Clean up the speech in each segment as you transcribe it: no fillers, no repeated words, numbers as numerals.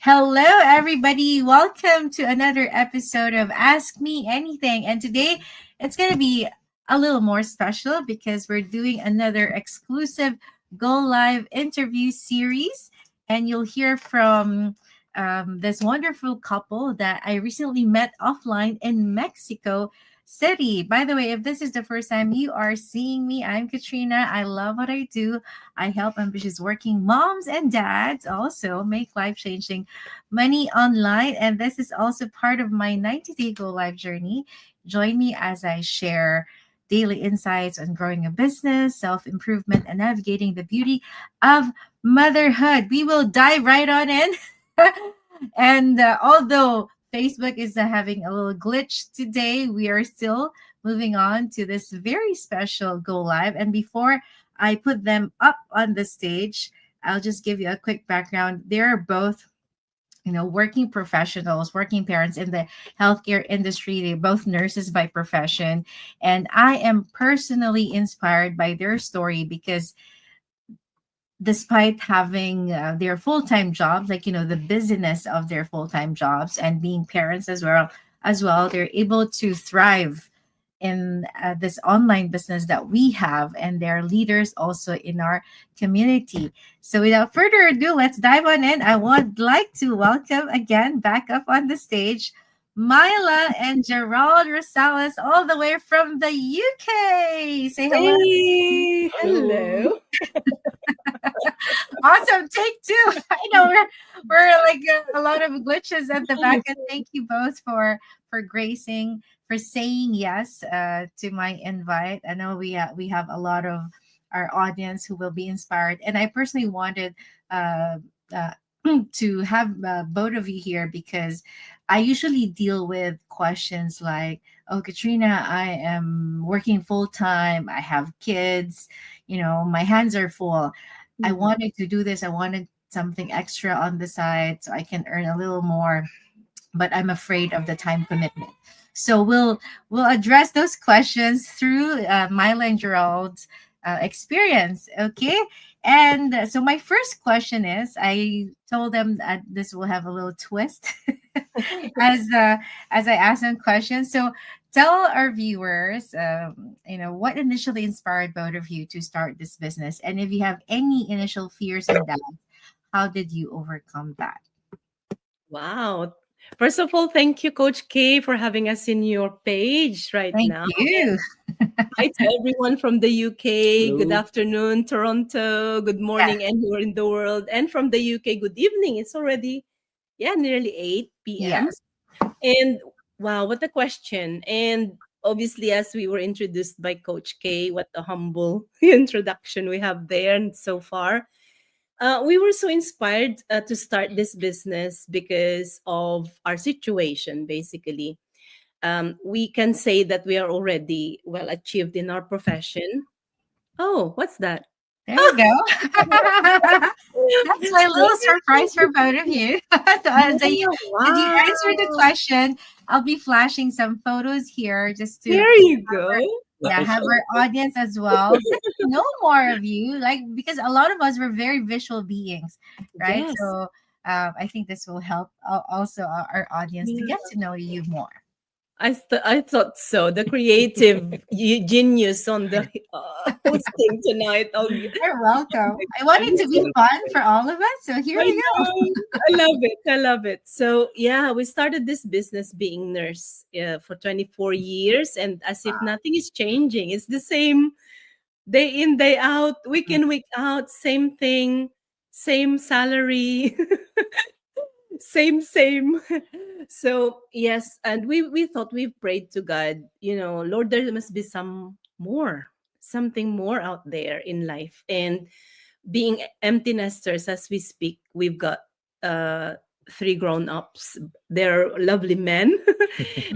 Hello, everybody. Welcome to another episode of Ask Me Anything. And today it's going to be a little more special because we're doing another exclusive Go Live interview series. And you'll hear from this wonderful couple that I recently met offline in Mexico City. By the way, if this is the first time you are seeing me, I'm Katrina. I love what I do. I help ambitious working moms and dads also make life changing money online. And this is also part of my 90-day Go Live journey. Join me as I share daily insights on growing a business, self improvement, and navigating the beauty of motherhood. We will dive right on in. And although Facebook is having a little glitch today, we are still moving on to this very special Go Live. And before I put them up on the stage, I'll just give you a quick background. They're both working professionals, working parents in the healthcare industry. They're both nurses by profession. And I am personally inspired by their story because despite having their full-time jobs, like, the busyness of their full-time jobs and being parents as well, they're able to thrive in this online business that we have, and they're leaders also in our community. So without further ado, let's dive on in. I would like to welcome again back up on the stage Myla and Gerald Rosales, all the way from the UK. Say hello. Hey, hello. Awesome. Take two. I know we're like a lot of glitches at the back, and thank you both for gracing, for saying yes to my invite. I know we have a lot of our audience who will be inspired, and I personally wanted uh, uh, to have both of you here because I usually deal with questions like, "Oh, Katrina, I am working full time. I have kids. My hands are full. I Mhm. wanted to do this. I wanted something extra on the side so I can earn a little more, but I'm afraid of the time commitment." So we'll address those questions through Myla and Gerald's experience. Okay, and so my first question is, I told them that this will have a little twist as I ask them questions. So tell our viewers, what initially inspired both of you to start this business, and if you have any initial fears and doubts, how did you overcome that? Wow. First of all, thank you, Coach K, for having us in your page right Thank now. you. And hi to everyone from the UK. Good Hello. afternoon, Toronto. Good Yeah. morning, anywhere in the world. And from the UK, good evening. It's already, nearly 8 p.m. Yes. And wow, what a question. And obviously, as we were introduced by Coach K, what a humble introduction we have there and so far. We were so inspired to start this business because of our situation, basically. We can say that we are already well achieved in our profession. Oh, what's that? There you go. That's my little surprise for both of you. So as you answer the Wow. question, I'll be flashing some photos here just to There you go. have Nice. our audience as well get to know more of you, like, because a lot of us were very visual beings, right? Yes. So I think this will help also our audience to get to know you more. I thought so. The creative genius on the hosting tonight. Oh, You're welcome. I want it to be fun for all of us, so here I we go. know. I love it. I love it. So yeah, we started this business being nurse for 24 years, and as if nothing is changing, it's the same day in, day out, week in, week out, same thing, same salary, same. So yes, and we thought, we prayed to God, Lord, there must be something more out there in life. And being empty nesters as we speak, we've got uh three grown-ups. They're lovely men.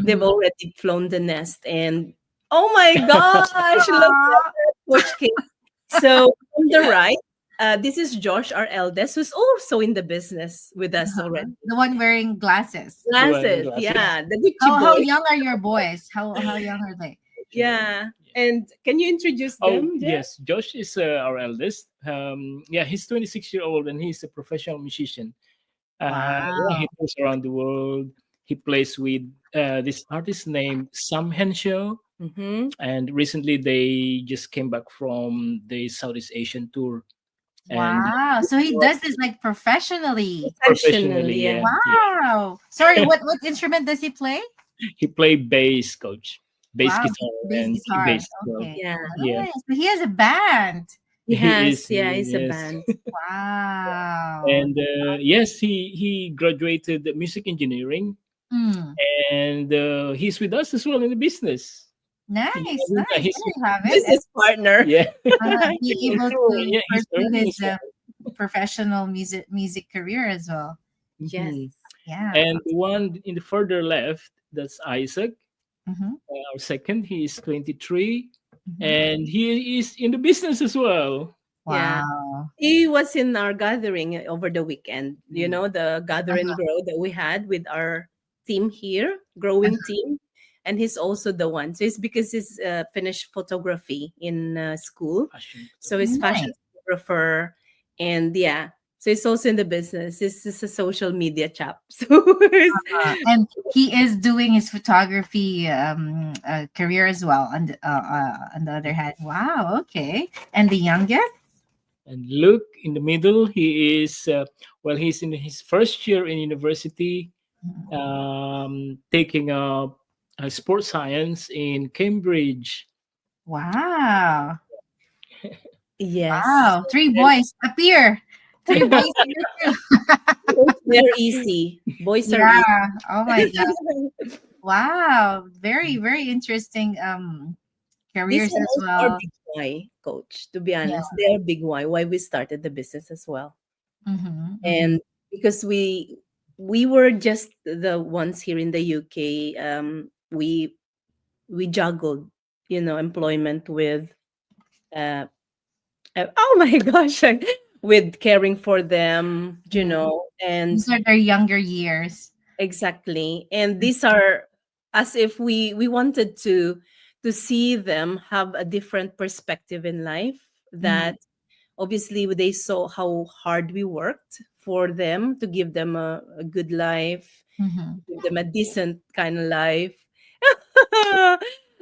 They've Mhm. already flown the nest, and oh my gosh, look at Aw. that, Coach K. So on the right, this is Josh, our eldest, who's also in the business with us Uh-huh. already. The one wearing glasses. The one in Glasses, glasses. yeah, the Gucci How boy. young are your boys? How young are they? Yeah. And can you introduce Oh, them, Jeff? yes. Josh is our eldest. Yeah, he's 26 year old and he's a professional musician. Yeah, he Wow. tours around the world. He plays with this artist named Sam Henshaw, Mm-hmm. and recently they just came back from the Southeast Asian tour, and Wow. So he does this like professionally. Professional, professionally, yeah. yeah, yeah. Wow. Sorry, what instrument does he play? He played bass, coach, bass Wow, guitar bass and guitar. bass as well. Okay. Yeah. Yeah, Nice. So he has a band. He has, he yeah, he's a is. band. Wow. And yes, he graduated music engineering, Mm. and he's with us as well in the business. Nice, Yeah, nice. he's There you have it. And Business partner. yeah, he I'm able sure. to Yeah, he's pursue earning his as well. professional music career as well. Yes. Mhm. Yeah. And the one in the further left, that's Isaac, Mm-hmm, our second. He is 23, mm-hmm. and he is in the business as well. Yeah. Wow. He was in our gathering over the weekend. You Mm. know, the gather and Uh-huh, grow that we had with our team here, growing team. And he's also the one. So it's because he's finished photography in school. Fashion So he's photography. fashion nice. photographer. And yeah, so he's also in the business. He's a social media chap. So And he is doing his photography career as well. On the other hand, wow. Okay. And the youngest? And Luke in the middle, he is well, he's in his first year in university, taking up sports science in Cambridge. Wow. yes, Wow. Three boys appear. Three boys here too. they're easy. Boys are easy. Yeah. Oh my God. Wow. Very, very interesting These careers are as also our well. big why, coach. To be Yeah. honest, they are big why we started the business as well. Mm-hmm, mm-hmm, And because we were just the ones here in the UK. We juggled, employment with uh, oh my gosh, with caring for them, mm-hmm. and These are their younger years. exactly. And these are as if we wanted to see them have a different perspective in life, Mm-hmm, that obviously they saw how hard we worked for them to give them a good life, mm-hmm, give them a decent kind of life.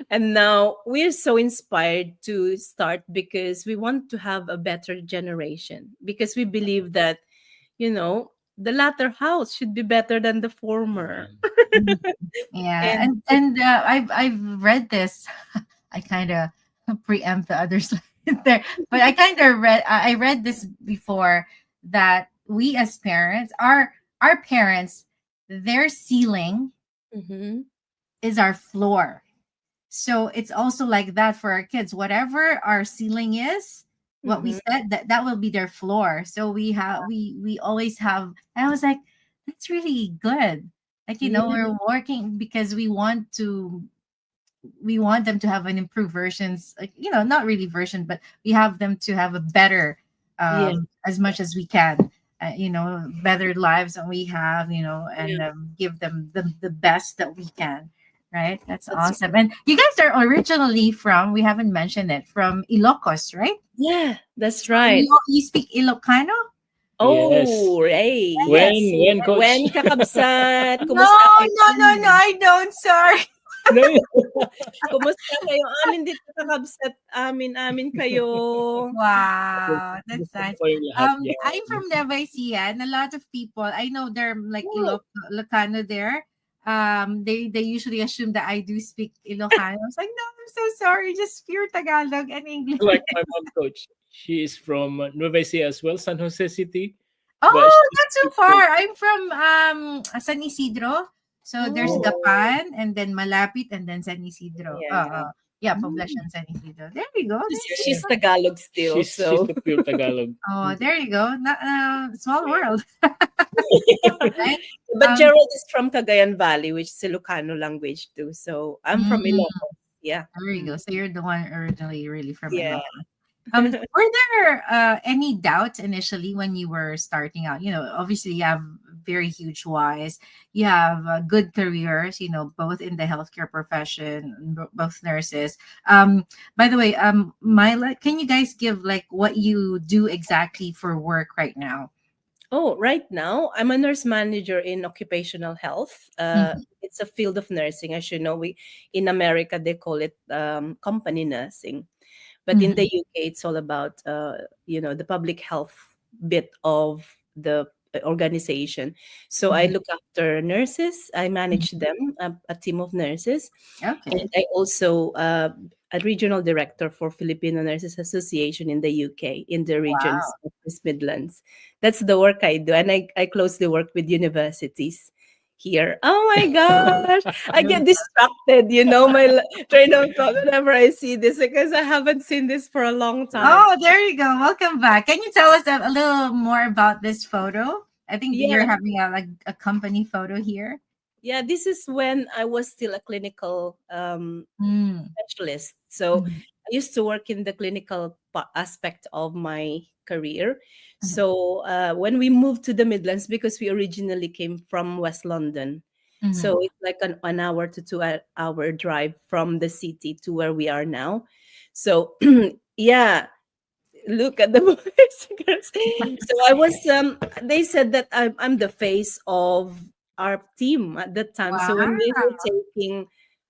And now we're so inspired to start because we want to have a better generation, because we believe that the latter house should be better than the former. Yeah. mm-hmm. Yeah. And And I've read this. I kind of preempt the others there, but I read this before that we as parents, our parents, their ceiling Mhm, is our floor. So it's also like that for our kids. Whatever our ceiling is, what we mhm. said, that will be their floor. So we always have. I was like, that's really good. Like, Yeah, we're working because we want them to have an improved versions, like, not really version, but we have them to have a better, yeah, as much as we can, better lives than we have, and yeah. give them the best that we can. Right. That's That's awesome. And you guys are originally from, we haven't mentioned it, from Ilocos, right? yeah, that's So right. you speak Ilocano? Yes. Oh, hey, When yes. when coach? When kakabsat, No, kumusta kayo? no, I don't. Sorry. No, Kumusta kayo? Amin dito kakabsat, amin kayo. Wow, that's kumusta po nice. kayong lahat I'm diyan? from Nueva Ecija, and a lot of people I know they're like Oh, Ilocano there. They usually assume that I do speak Ilocano. I was like, no, I'm so sorry, just pure Tagalog and English. Like my mom, coach. She is from Nueva Ecija as well, San Jose City, but Oh, she not too speaks far. I'm from San Isidro. So there's oh, oh, Gapan and then Malapit and then San Isidro. yeah. Yeah, mm, Poblacion San Isidro. There you go. There you She's go. Tagalog still, she's so the pure Tagalog. Oh, Mhm. there you go. Small Yeah. world, right? but Um, Gerald is from Cagayan Valley, which is Ilocano language too. So I'm from mm, Ilocos. Yeah. there you Mm, go. So you're the one originally really from yeah. Ilocos. Were there any doubts initially when you were starting out? Obviously you have very huge whys. You have good careers, both in the healthcare profession, both nurses. By the way, Myla, can you guys give like what you do exactly for work right now? Oh, right now I'm a nurse manager in occupational health. Mhm. It's a field of nursing, as you know. We in America they call it company nursing, but in the Mhm. UK it's all about the public health bit of the organization. So I Mhm. look after nurses. I Mhm. manage them, a team of nurses, and Okay. I also a regional director for Filipino Nurses Association in the UK in the regions Wow. of West Midlands. That's the work I do, and I closely work with universities here. Oh my gosh, I get distracted. Train of thought whenever I see this because I haven't seen this for a long time. Oh, there you go. Welcome back. Can you tell us a little more about this photo? I think that you're Yeah, having a like a company photo here. yeah. This is when I was still a clinical Mm. specialist. So Mhm. I used to work in the clinical aspect of my career. Mhm. So when we moved to the Midlands, because we originally came from West London, so Mhm. it's like an hour to two hour drive from the city to where we are now. So yeah, look at the boys. So I was they said that I'm the face of our team at that time. So when Wow. we were taking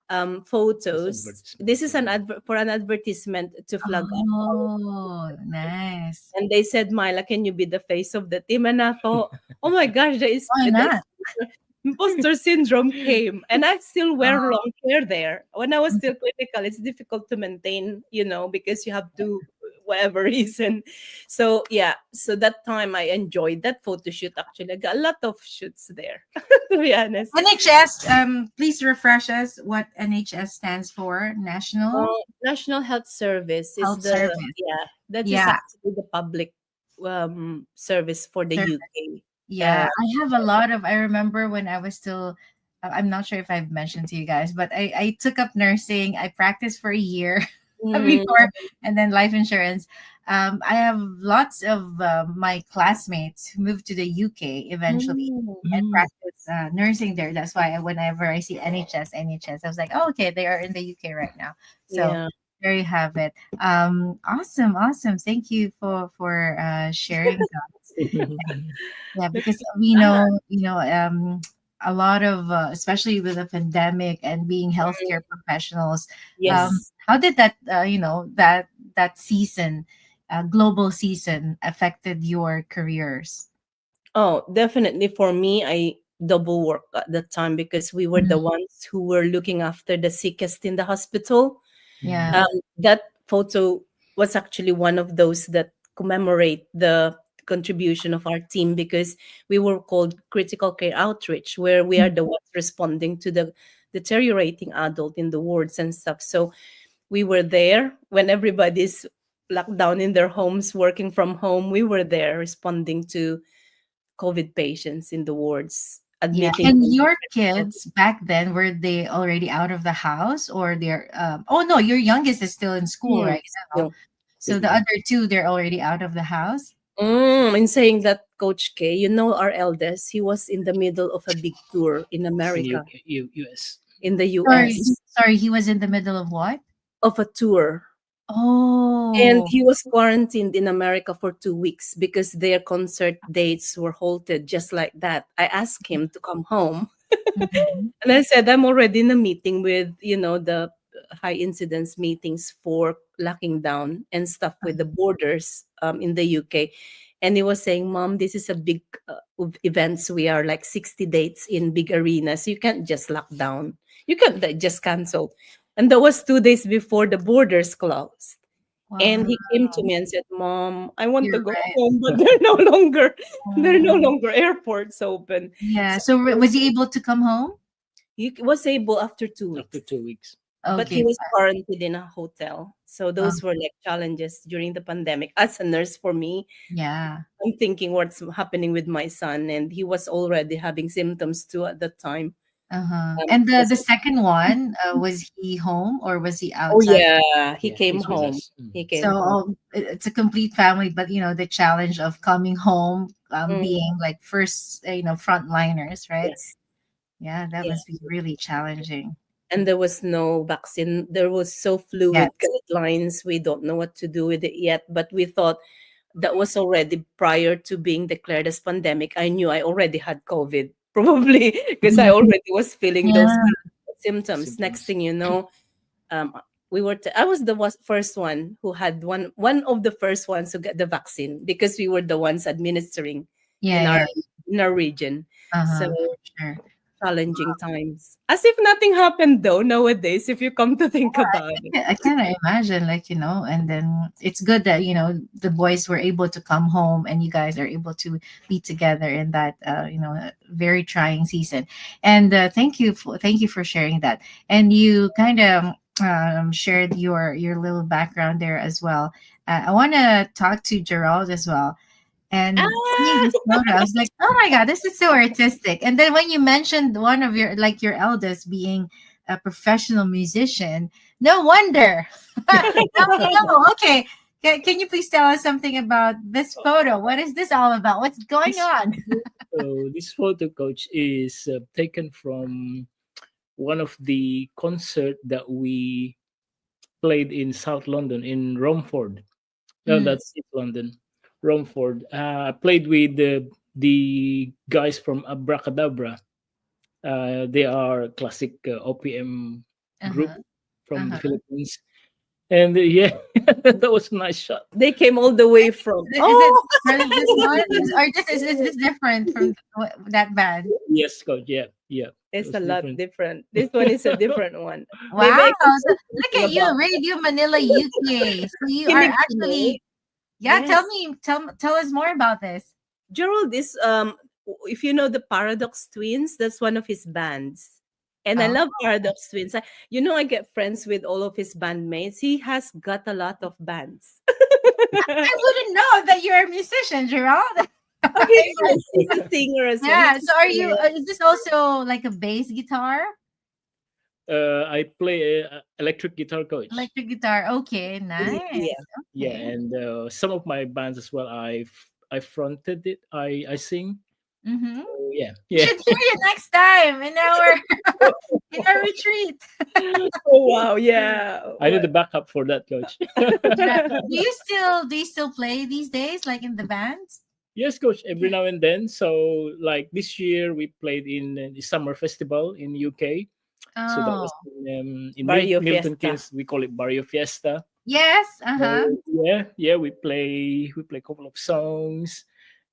This photos, advertisement this is for an you. for an advertisement to flag up our, Oh, nice. and they said, Myla, can you be the face of the team? And I thought, oh my gosh, Why the not? imposter syndrome came. And I still wear Oh, long hair there. When I was mhm. still clinical, it's difficult to maintain, because you have to, whatever reason. So, yeah, so that time I enjoyed that photo shoot actually. I got a lot of shoots there, to be honest. NHS. Please refresh us what NHS stands for. National National Health Service is Health Service. yeah, that is Yeah. actually the public service for the Service. UK. Yeah, I have a lot of. I remember when I was still. I'm not sure if I've mentioned to you guys, but I took up nursing. I practiced for a year Mm, before, and then life insurance. I have lots of my classmates who moved to the UK eventually mm, and Mm. practice nursing there. That's why whenever I see NHS, I was like, oh, okay, they are in the UK right now. So yeah. there you have it. Awesome, awesome. Thank you for sharing. Yeah, Look at because we that. know, a lot of, especially with the pandemic and being healthcare professionals, Yes. how did that, that season, global season, affected your careers? Oh, definitely for me, I double work at that time because we were Mhm. the ones who were looking after the sickest in the hospital. Yeah. That photo was actually one of those that commemorate the contribution of our team because we were called critical care outreach, where we are Mhm. the ones responding to the deteriorating adult in the wards and stuff. So we were there when everybody's locked down in their homes, working from home. We were there responding to COVID patients in the wards, Yeah. admitting And them to your critical. kids back then, were they already out of the house, or they're, oh no, your youngest is still in school Hmm, right now. still. So the other two, they're already out of the house. In saying that, Coach K, our eldest, he was in the middle of a big tour in In America, UK, US. in the Sorry, US, sorry, he was in the middle of what? of a tour. And Oh. he was quarantined in America for 2 weeks because their concert dates were halted just like that. I asked him to come home. Mhm. And I said, I'm already in a meeting with, the high incidence meetings for locking down and stuff with the borders in the UK. And he was saying, Mom, this is a big events. We are like 60 dates in big arenas. You can't just lock down. You can't just cancel. And that was 2 days before the borders closed. And Wow, he came to me and said, Mom, I want to you're go right. home, but they're no longer airports open. Yeah, So so was he able to come home? he was able after two After weeks, 2 weeks. but he Okay. was quarantined in a hotel. So Um, those were like challenges during the pandemic. As a nurse, for me, yeah. I'm thinking what's happening with my son, and he was already having symptoms too at that time. Uh-huh. And the Because second one, was he home or was he oh outside? yeah, he Yeah, came he's with home. us. He So came home. it's a complete family, but the challenge of coming home, Mm, being like first, frontliners, right? yes, Yeah, that yeah. must be really challenging. And there was no vaccine. There was so Yes. fluid guidelines. We don't know what to do with it yet, but we thought that was already prior to being declared as pandemic. I knew I already had COVID, probably because I Mhm. already was feeling those Yeah. kind of symptoms. Next Symptoms. thing you know, um, I was the first one who had one of the first ones to get the vaccine because we were the ones administering Yeah, in yeah. our region. So Uh-huh. For sure. challenging times. As if nothing happened though nowadays, if you come to think about it. I kind of imagine, like, and then it's good that, the boys were able to come home and you guys are able to be together in that, very trying season. And thank you for sharing that. And you kind of shared your little background there as well. I want to talk to Gerald as well. And seeing Ah! this photo, I was like, "Oh my god, this is so artistic." And then when you mentioned one of your eldest being a professional musician, no wonder. Now we know. Okay, can you please tell us something about this photo? What is this all about? What's going This on? this photo, coach, is taken from one of the concert that we played in South London in Romford. No, Mm, that's East London, Romford. I played with the guys from Abracadabra. They are classic OPM group uh-huh, from the uh-huh. Philippines, and yeah, that was a nice shot. They came all the way from Is it oh this one? Or is this different from that band? Yes, coach. Yeah, yeah, that it's was a lot different. different. This one is a different one. Maybe Wow! I can So say look something at you, about Radio Manila, UK. So you are Kinig Pinoy. actually, yeah. Tell Yes. me, tell us more about this. Gerald is if you know the Paradox Twins, that's one of his bands. And I Oh, love Paradox Twins. I get friends with all of his bandmates. He has got a lot of bands. I wouldn't know that you're a musician, Gerald. Oh, he is. He's a singer as well. Yeah. He's a So are you? singer. Is this also like a bass guitar, I play electric guitar, coach. electric guitar? Okay, Yeah. nice. Yeah, Okay. and some of my bands as well. I fronted it. I sing. Mm-hmm. So yeah, We yeah. should hear you next time in our in our retreat. Oh wow, yeah. I need the backup for that, coach. Yeah. Do you still play these days, like in the bands? Yes, coach. Every now and then. So like this year, we played in the summer festival in UK. So that was Oh, in Barrio Milton Fiesta. Keynes. We call it Barrio Fiesta. yes. Uh-huh. Yeah, yeah. We play a couple of songs,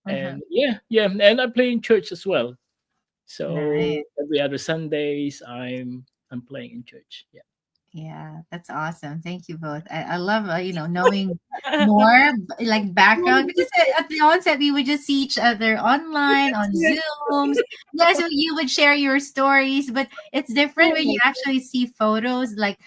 Uh-huh. and yeah, and I play in church as well. Nice. So every other Sundays, I'm playing in church. Yeah. Yeah, that's awesome. Thank you both. I love, knowing more like background, because at the onset we would just see each other online on Zooms. Yeah, so you would share your stories, but it's different when you actually see photos, like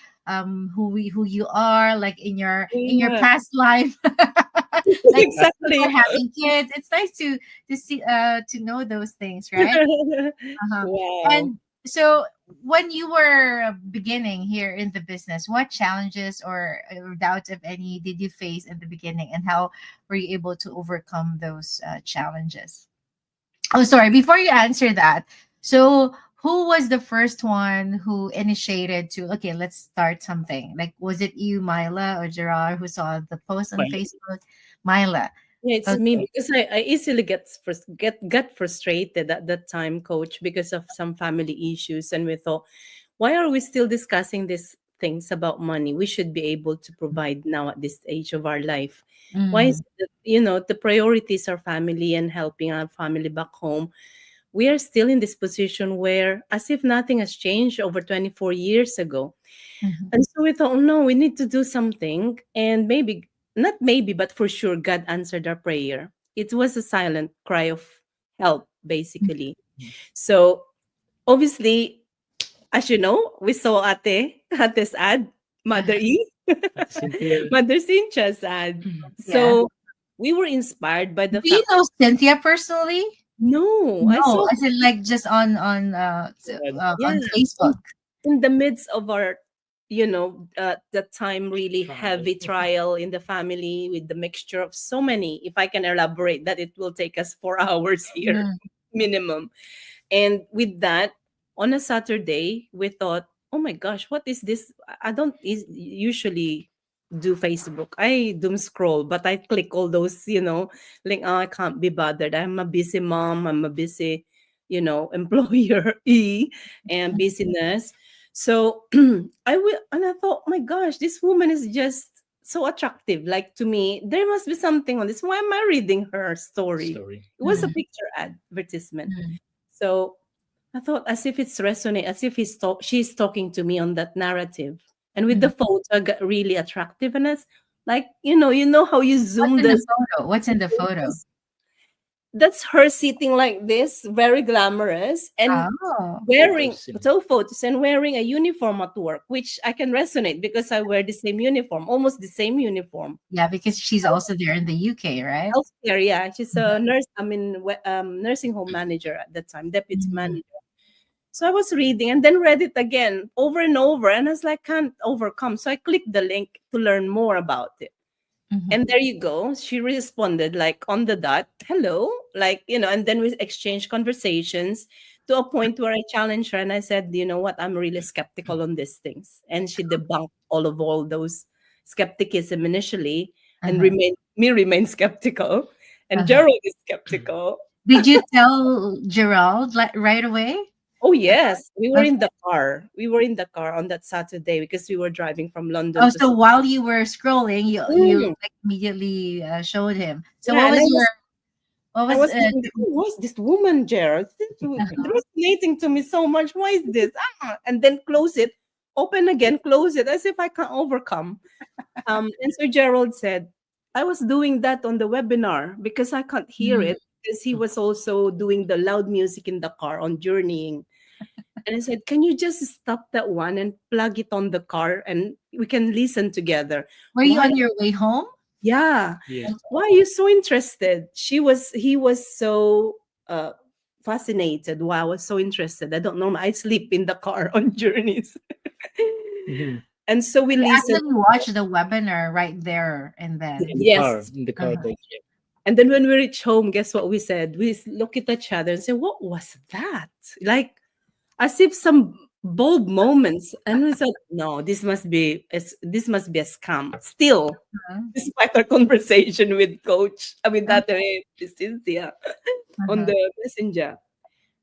who you are, like in your Yeah. past life. Like before Exactly. having kids. It's nice to see to know those things, right? Uh-huh. Wow. And so, when you were beginning here in the business, what challenges or doubts, if any, did you face in the beginning, and how were you able to overcome those challenges? Oh, sorry. Before you answer that, so who was the first one who initiated to, okay, let's start something? Like, was it you, Myla, or Gerard, who saw the post on Fine. Facebook? Myla. Yeah, it's me Okay. because I easily get frustrated at that time, coach, because of some family issues. And we thought, why are we still discussing these things about money? We should be able to provide now at this age of our life. Why is Mm, it that, the priorities are family and helping our family back home? We are still in this position where as if nothing has changed over 24 years ago. mhm, And so we thought, oh, no, we need to do something. And maybe, not maybe, but for sure, God answered our prayer. It was a silent cry of help, basically. So obviously, as you know, we saw Ate's ad, Mother uh-huh. E, At Cynthia. Mother Cynthia's ad. Yeah. So we were inspired by the Do you fact, know Cynthia personally? no, I No, saw, as in like just on And in, Facebook. in the midst of our the time really trial. heavy trial in the family with the mixture of so many, if I can elaborate that, it will take us 4 hours here Mm, minimum. And with that, on a Saturday we thought, oh my gosh, what is this? I don't usually do Facebook. I doom scroll, but I click all those, like, oh, I can't be bothered. I'm a busy mom. I'm a busy, employer and business. So I will, and I thought, my gosh, this woman is just so attractive. Like, to me, there must be something on this. Why am I reading her story? Story. It was a Mhm, picture advertisement. mhm, So I thought, as if it's resonate, as if she's talking to me on that narrative. And with the mhm. photo, I got really attractive, and it's like, how you What's zoom in the the photo? What's in the photo? photos. That's her sitting like this, very glamorous, and Oh, wearing Photos. In, photos and wearing a uniform at work, which I can resonate because I wear the same uniform, almost the same uniform. yeah, because she's also there in the UK, right? Healthcare, yeah, she's a nurse. I mean, nursing home manager at that time, deputy Mhm, manager. So I was reading and then read it again over and over, and I was like, can't overcome. So I clicked the link to learn more about it. mhm. And there you go. She responded like on the dot, hello, like, and then we exchanged conversations to a point where I challenged her and I said, you know what, I'm really skeptical on these things. And she debunked all those skepticism initially and Uh-huh, remain skeptical. And uh-huh. Gerald is skeptical. Did you tell Gerald like right away? Oh yes, we were Okay. in the car. We were in the car on that Saturday because we were driving from London Oh, to. so while you were scrolling, you Mm, like immediately showed him. So yeah, and what I was was thinking, "Oh, why is this woman, Gerald? It's resonating to me so much. Why is this?" And then close it, open again, close it, as if I can't overcome. And so Gerald said, "I was doing that on the webinar because I can't hear Mhm. it because he was also doing the loud music in the car on journeying." And I said, "Can you just stop that one and plug it on the car and we can listen together?" Were you Why? on your way home? Yeah. yes. Why are you so interested? He was so uh fascinated why I was so interested. I don't know. I sleep in the car on journeys. Mhm. And so we You listened. actually watched the webinar right there and then. Yes. In the car, Uh-huh. coach. Yeah. And then when we reach home, guess what we said? Look at each other and say, what was that? Like, as if some bold moments. And we said, no, this must be a scam. Still, despite our conversation with coach, with Uh-huh. that Cynthia on Uh-huh. the messenger.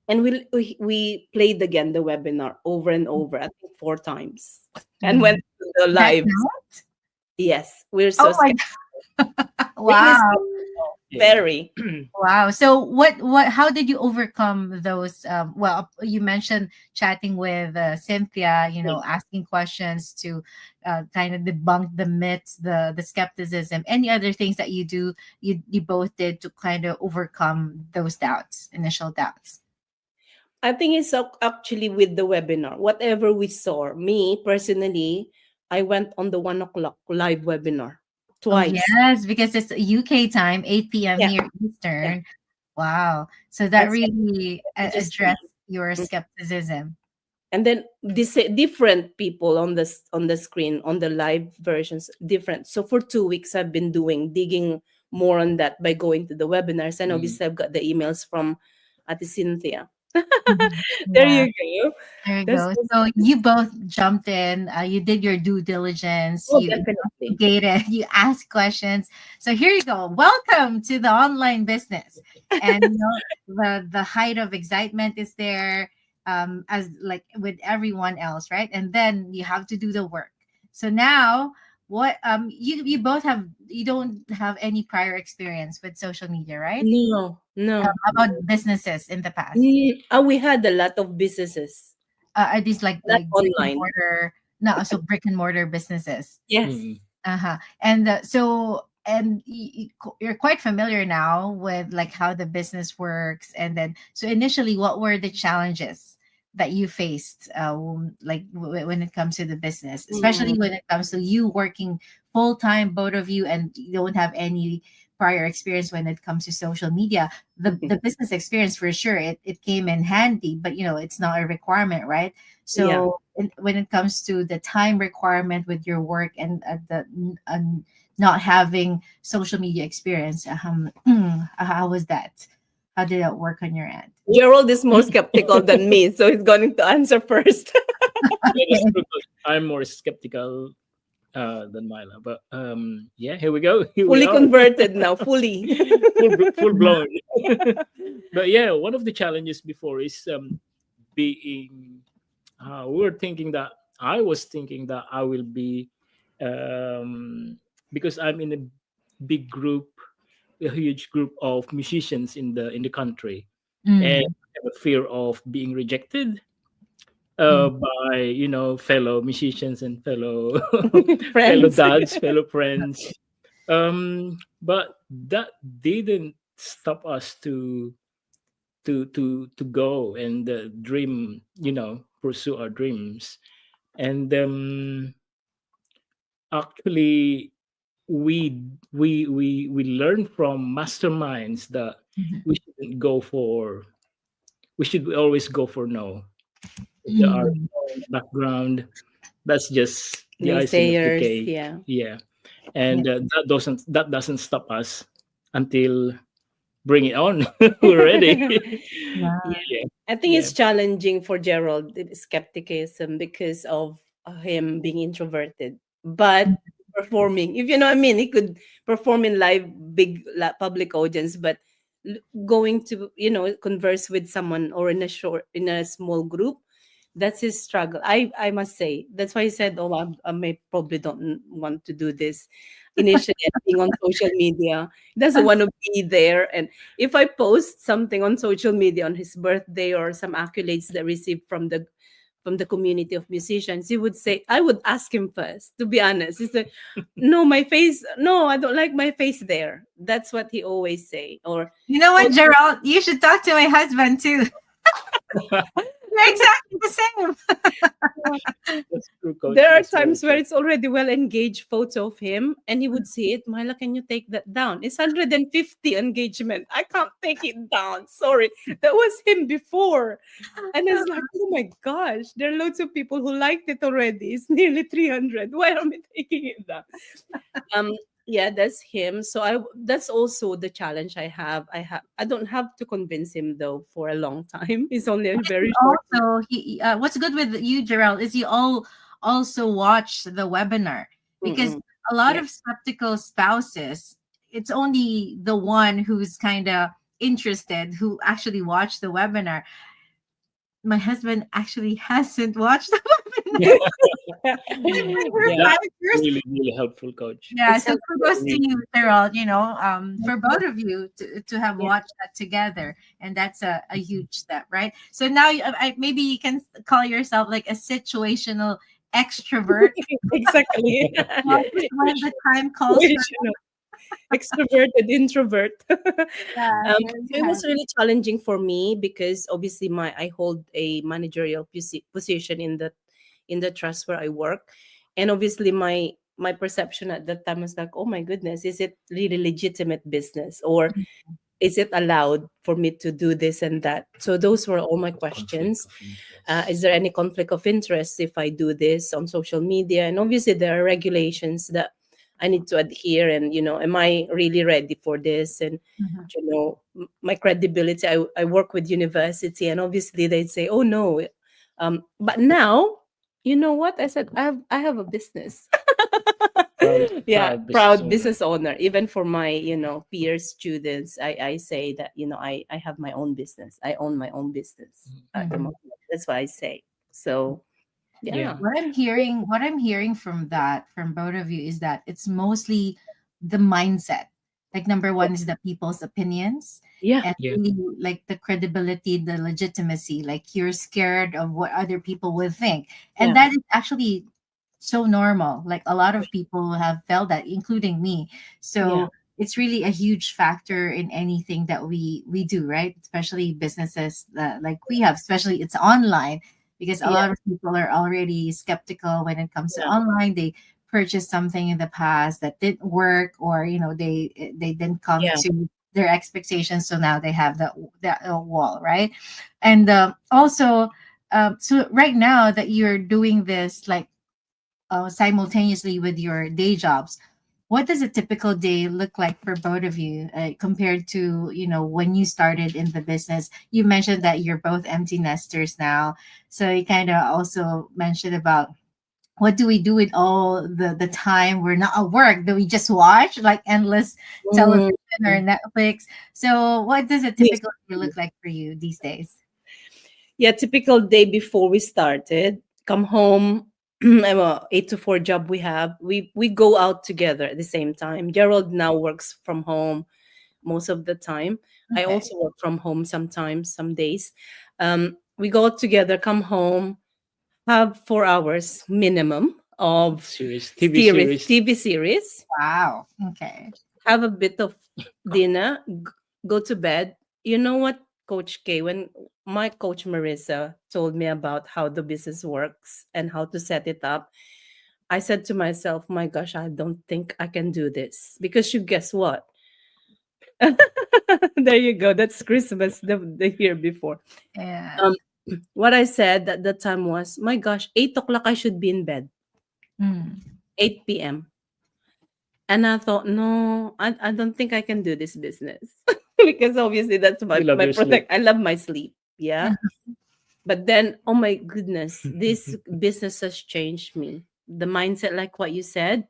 And we played again the webinar over and over, I think 4 times. And went Mhm. to the That live. night? Yes, we're Oh so my skeptical. God. Really Wow. skeptical. Yeah. Very. Wow. So how did you overcome those well, you mentioned chatting with Cynthia, asking questions to kind of debunk the myths, the skepticism, any other things that you both did to kind of overcome those doubts, initial doubts. I think it's actually with the webinar. Whatever we saw, me personally, I went on the 1 o'clock live webinar Oh twice. yes, because it's UK time, 8 p.m. Yeah, here yeah. Eastern. Wow. So I that said, really let me just see. addressed your skepticism. And then this different people on the screen on the live versions different. So for 2 weeks I've been digging more on that by going to the webinars, and Mm. obviously I've got the emails from Ate Cynthia. Mhm. There Yeah. you go. There you That's go. So you both jumped in. You did your due diligence. oh, You definitely. investigated. You asked questions. So here you go. Welcome to the online business. And the height of excitement is there, as like with everyone else, right? And then you have to do the work. So now, what you both you don't have any prior experience with social media, right? No, no. How about businesses in the past? We had a lot of businesses, Are these not like brick and online. mortar? No, so brick and mortar businesses. Yes. Mm. Uh-huh. And you're quite familiar now with like how the business works. And then, so initially, what were the challenges that you faced, when it comes to the business, Mm, especially when it comes to you working full time, both of you, and you don't have any prior experience when it comes to social media. The business experience for sure, it came in handy, but it's not a requirement, right? yeah. So when it comes to the time requirement with your work and not having social media experience, how was that? How did that work on your end? Gerald is more skeptical than me, so he's going to answer first. Yeah, that's true, coach. I'm more skeptical than Myla. But yeah, here we go. Here we Fully are. converted now, fully. Full blown. But yeah, one of the challenges before is being. We were thinking that I was thinking that I will be, because I'm in a big group, a huge group of musicians in the country, and Mm, I have a fear of being rejected mm, by fellow musicians and fellow fellow Friends. dads, fellow friends. But that didn't stop us to go and dream, pursue our dreams. And actually, we learn from masterminds that mhm, we shouldn't go for. We should always go for no. If there are mm. no in the background, that's just the icing of the Naysayers, cake. yeah. Yeah, Yeah. and that doesn't stop us until bring it on. We're ready. Yeah. Yeah. Yeah, I think yeah, it's challenging for Gerald, the skepticism, because of him being introverted, but performing. If you know what I mean, he could perform in live, big public audience, but going to converse with someone or in a small group, that's his struggle. I must say that's why he said, "Oh, I may probably don't want to do this initially." And being on social media, he doesn't want to be there. And if I post something on social media on his birthday or some accolades that received from the community of musicians, he would say, I would ask him first, to be honest. He said, no, my face, no, I don't like my face there. That's what he always say. Or, You know oh, what, Gerald? You should talk to my husband too. You're exactly the same. that's true, coach. there are That's very times where true. it's already well engaged photo of him, and he would see it. Myla, can you take that down? It's 150 engagement. I can't take it down. Sorry. That was him before. And it's like, oh my gosh, there are loads of people who liked it already. It's nearly 300. Why am I taking it down? Um, yeah, that's him. So that's also the challenge I have. I don't have to convince him though for a long time. It's only a very short. Also, what's good with you, Gerald, is you all also watch the webinar because Mm-mm. a lot Yeah. of skeptical spouses, it's only the one who's kind of interested who actually watched the webinar. My husband actually hasn't watched the Yeah, webinar. We're Yeah. that's managers. really really helpful, coach. Yeah, It's so helpful. kudos to Really, you, Gerald, for both of you to have Yeah. watched that together. And that's a huge step, right? So now maybe you can call yourself like a situational extrovert. Exactly. yeah, Just when the situation. time calls for Situational. Extroverted introvert. that. There So you it have was really challenging for me because obviously my I hold a managerial position in the trust where I work, and obviously my perception at that time was like, oh my goodness, is it really legitimate business, or is it allowed for me to do this and that? So those were all my Conflict questions. of Is interest. there any conflict of interest if I do this on social media? And obviously there are regulations that I need to adhere, and am I really ready for this? And Mhm. my credibility. I work with university, and obviously they'd say, oh no. But now, you know what? I said, I have a business. Proud, Yeah, proud business proud owner. business owner. Even for my peers, students, I say that I have my own business. I own my own business at the Mhm. moment. That's what I say. So Yeah, yeah. What I'm hearing from that from both of you is that it's mostly the mindset. Like number one is the people's opinions, Yeah. and yeah, really like the credibility, the legitimacy. Like you're scared of what other people will think, and Yeah. that is actually so normal. Like a lot of people have felt that, including me. Yeah. So it's really a huge factor in anything that we do, right? Especially businesses like we have, especially it's online because a Yeah. lot of people are already skeptical when it comes to Yeah. online. They purchased something in the past that didn't work, or they didn't come Yeah. to their expectations, so now they have that wall, right? And also, so right now that you're doing this like simultaneously with your day jobs, what does a typical day look like for both of you compared to when you started in the business? You mentioned that you're both empty nesters now, so you kind of also mentioned about what do we do with all the time we're not at work? Do we just watch like endless television Mm. or Netflix? So what does a Yes. typical day look like for you these days? Yeah, typical day before we started. Come home. I'm a 8 to 4 job we have. We go out together at the same time. Gerald now works from home most of the time. I Okay. also work from home sometimes, some days. We go out together, come home, have 4 hours minimum of Series, TV series, series. TV series, Wow. Okay. have a bit of dinner, go to bed. You know what, Coach K, when my coach Marissa told me about how the business works and how to set it up, I said to myself, my gosh, I don't think I can do this. Because you guess what? There you go. That's Christmas the year before. Yeah. Um, what I said at that time was, my gosh, 8 o'clock I should be in bed, Mm. 8 p.m. And I thought, no, I don't think I can do this business. Because obviously that's You love my your sleep. protect. I love my sleep. Yeah. But then, oh my goodness, this business has changed me. The mindset, like what you said,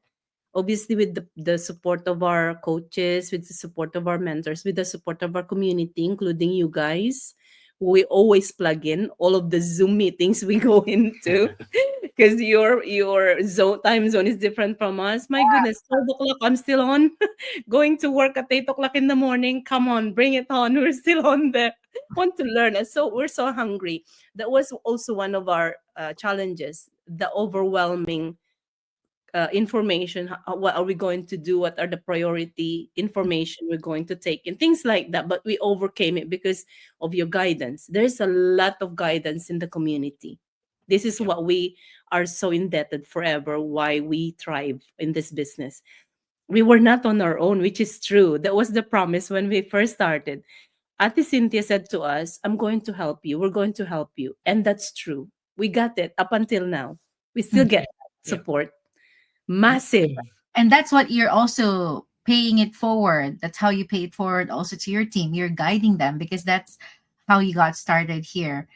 obviously with the support of our coaches, with the support of our mentors, with the support of our community, including you guys, we always plug in all of the Zoom meetings we go into, because your zone time zone is different from us. My goodness, 12 o'clock, I'm still on. Going to work at 8 o'clock in the morning. Come on, bring it on. We're still on there. Want to learn. And so we're so hungry. That was also one of our challenges, the overwhelming information. What are we going to do? What are the priority information we're going to take, and things like that. But we overcame it because of your guidance. There's a lot of guidance in the community. This is Yep. what we are so indebted forever, why we thrive in this business. We were not on our own, which is true. That was the promise when we first started. Ate Cynthia said to us, I'm going to help you. We're going to help you. And that's true. We got it up until now. We still Mm. get Yep. support. Massive. And that's what you're also paying it forward. That's how you pay it forward also to your team. You're guiding them because that's how you got started here,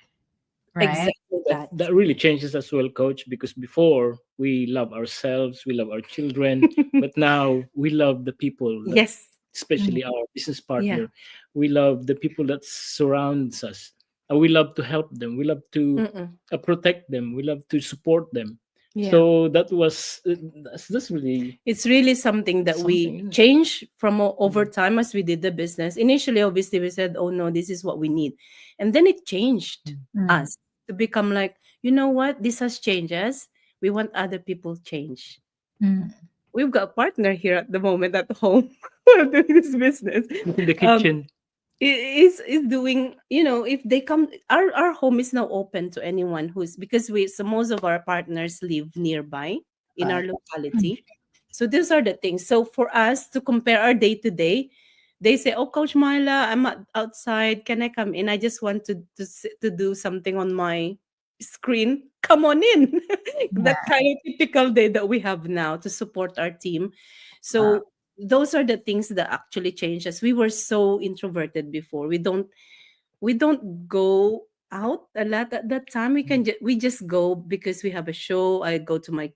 right? Exactly that that. that really changes as well, coach, because before we love ourselves, we love our children, but now we love the people that, Yes. Mm. especially our business Yeah. partner, we love the people that surrounds us, and we love to help them, we love to Mm-mm. protect them, we love to support them. Yeah. So that was that's really It's really something that we something, isn't it? changed from over Mhm. time as we did the business. Initially, obviously, we said, oh no, this is what we need. And then it changed Mm. us to become like, you know what? This has changed us. We want other people change. Mm. We've got a partner here at the moment at home while doing this business. In the Um, kitchen. is doing, if they come, our home is now open to anyone who's, because we so most of our partners live nearby in our Mm. locality. So those are the things. So for us to compare our day to day, they say, oh, Coach Myla, I'm outside, can I come in? I just want to do something on my screen. Come on in. Yeah. That kind of typical day that we have now to support our team. Wow. So those are the things that actually changed us. We were so introverted before. We don't go out a lot at that time. We just go because we have a show. I go to my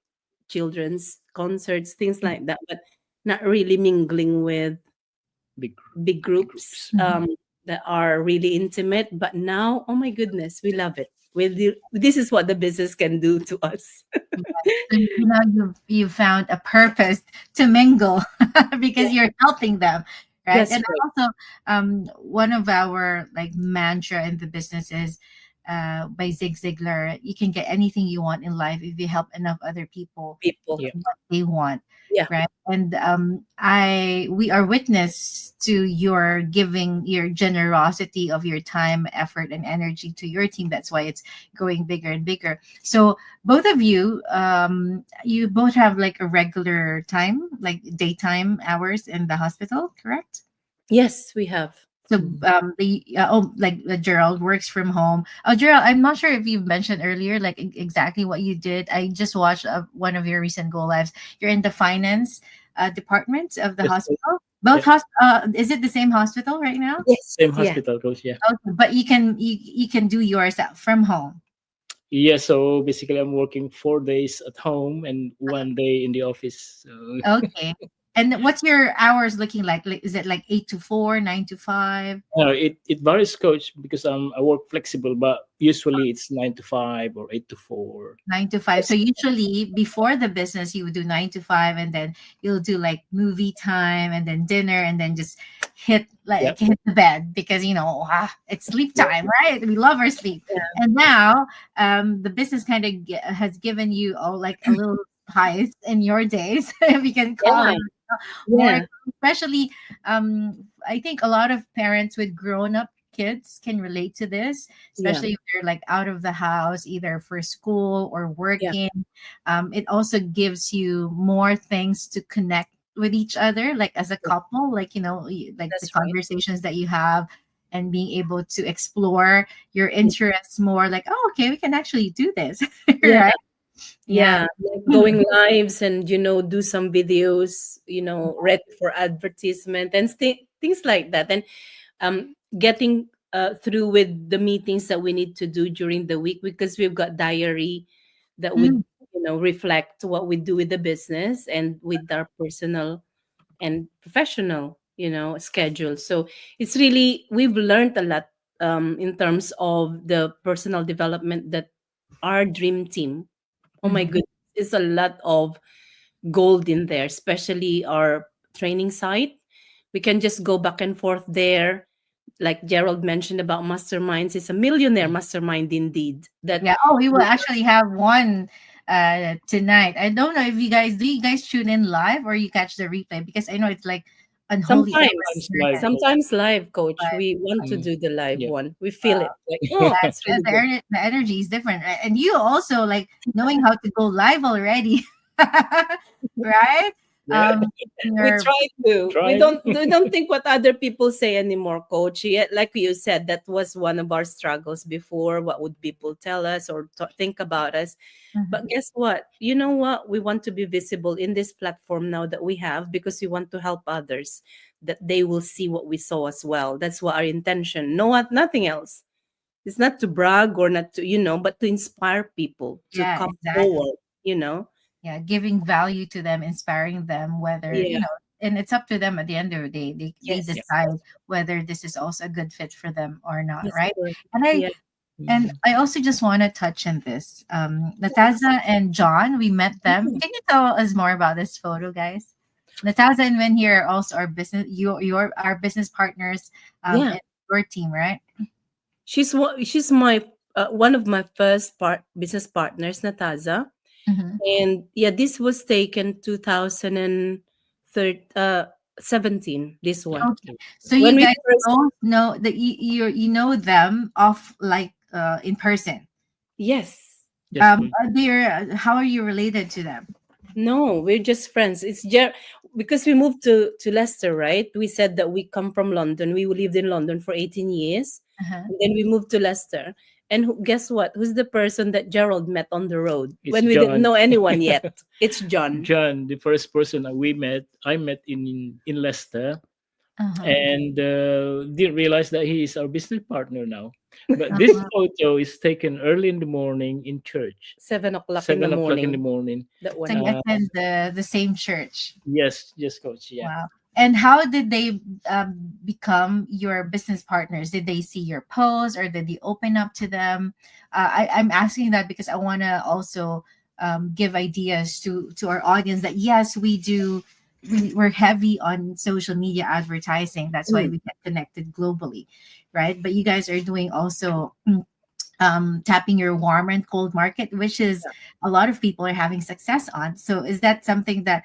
children's concerts, things Mm. like that, but not really mingling with big big big groups groups. Mhm. that are really intimate. But now, oh my goodness, we love it. This is what the business can do to us. So now you've found a purpose to mingle because Yeah, you're helping them, right? that's And right. also, one of our like mantra in the business is, by Zig Ziglar, you can get anything you want in life if you help enough other people People. Yeah. get what they want, Yeah, right? And I we are witness to your giving, your generosity of your time, effort, and energy to your team. That's why it's growing bigger and bigger. So both of you, you both have like a regular time, like daytime hours in the hospital, correct? yes, we have. So Mhm. the like Gerald works from home. Oh, Gerald, I'm not sure if you've mentioned earlier like exactly what you did. I just watched one of your recent go lives. You're in the finance department of the Yes, coach. hospital. Both Yeah. is it the same hospital right now? Yes, Same yeah. hospital, coach. Yeah. Okay, but you can do yours from home. Yeah, so basically I'm working 4 days at home and 1 day in the office. So Okay. And what's your hours looking like? Is it like 8 to 4, 9 to 5, it varies, coach, because I work flexible, but usually it's 9 to 5 or 8 to 4. 9 to 5? So Yes. usually before the business, you would do 9 to 5, and then you'll do like movie time, and then dinner, and then just Yep. hit the bed because it's sleep Yep. time, right? We love our sleep. And now, the business kind of has given you all like a little highs in your days, if you can call it Yeah, more, yeah, especially, I think a lot of parents with grown up kids can relate to this, yeah, especially if they're like out of the house either for school or yeah. working. It also gives you more things to connect with each other, like as a Yeah, couple, like like the that's right. conversations that you have, and being able to explore your Yeah, interests more, like, oh, okay, we can actually do this. yeah, Right. Yeah. yeah. Like going lives and do some videos, ready for advertisement and things like that. And getting through with the meetings that we need to do during the week because we've got diary that would Mm, reflect what we do with the business and with our personal and professional schedule. So it's really, we've learned a lot in terms of the personal development that our dream team, oh my mhm. goodness, is a lot of gold in there, especially our training site. We can just go back and forth there. Like Gerald mentioned about masterminds, it's a millionaire mastermind indeed. That Yeah. Oh, we will actually have one tonight. I don't know if you guys tune in live or you catch the replay, because I know it's like unholy hour sometimes, Sometimes live, coach. sometimes live, coach. live. We want to Mm. do the live Yep. one. We feel it like, Yeah, oh, it's really good. the energy is different, right? And you also like knowing how to go live already, right? Yeah. Um, in We your try to. We Try. don't we don't think what other people say anymore, coach. Yeah, like you said, that was one of our struggles before. What would people tell us or think about us? But Mhm. guess what? You know what? We want to be visible in this platform now that we have because we want to help others, that they will see what we saw as well. That's what our intention. No, nothing else. It's not to brag or not to, but to inspire people to Yeah, come exactly. forward, you know? Yeah, giving value to them, inspiring them, whether Yeah, and it's up to them at the end of the day. They yes, Yeah. decide whether this is also a good fit for them or not, that's right? correct. And I Yeah. and Mm. I also just want to touch on this. Nataza and John, we met them. Mhm. Can you tell us more about this photo, guys? Nataza and Wen here are also our business, your our business partners, Yeah. in your team, right? She's my one of my first business partners, Nataza. Mm-hmm. And yeah, this was taken 2017, this one. Okay, so When you we guys first both know that you know them off like in person. Yes. Yes, coach. How are you related to them? No, we're just friends. Because we moved to Leicester, right? We said that we come from London. We lived in London for 18 years, Uh-huh. and then we moved to Leicester. And guess what? Who's the person that Gerald met on the road It's when we didn't John. know anyone yet? It's John. John, the first person that I met in Leicester, Uh-huh. and didn't realize that he is our business partner now. But this Uh-huh. photo is taken early in the morning in church, 7 o'clock in the 7 o'clock in the morning. morning. That So one. you Yeah. Uh, attend the same church. yes, yes, coach. Yeah. Wow. And how did they become your business partners? Did they see your posts, or did you open up to them? I'm asking that because I want to also give ideas to our audience that yes, we do. We're heavy on social media advertising. That's why Mm. we get connected globally, right? But you guys are doing also tapping your warm and cold market, which is a lot of people are having success on. So is that something that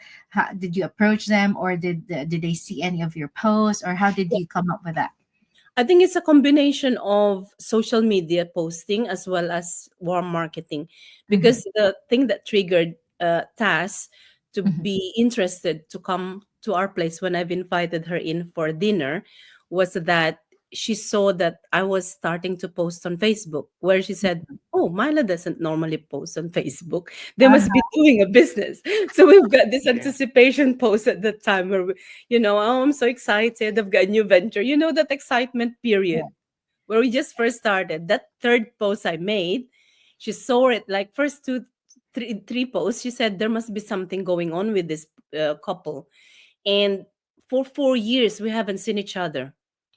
did you approach them, or did they see any of your posts, or how did you come up with that? I think it's a combination of social media posting as well as warm marketing, Hmm. because the thing that triggered Taz to Hmm. be interested to come to our place when I've invited her in for dinner was that she saw that I was starting to post on Facebook, where she said, "Oh, Myla doesn't normally post on Facebook. They must be Uh-huh. doing a business." So we've got this Yeah. anticipation post at the time where oh, I'm so excited. I've got a new venture. That excitement period where we just first started. That third post I made, She saw it like first three posts. She said there must be something going on with this couple, and for 4 years we haven't seen each other.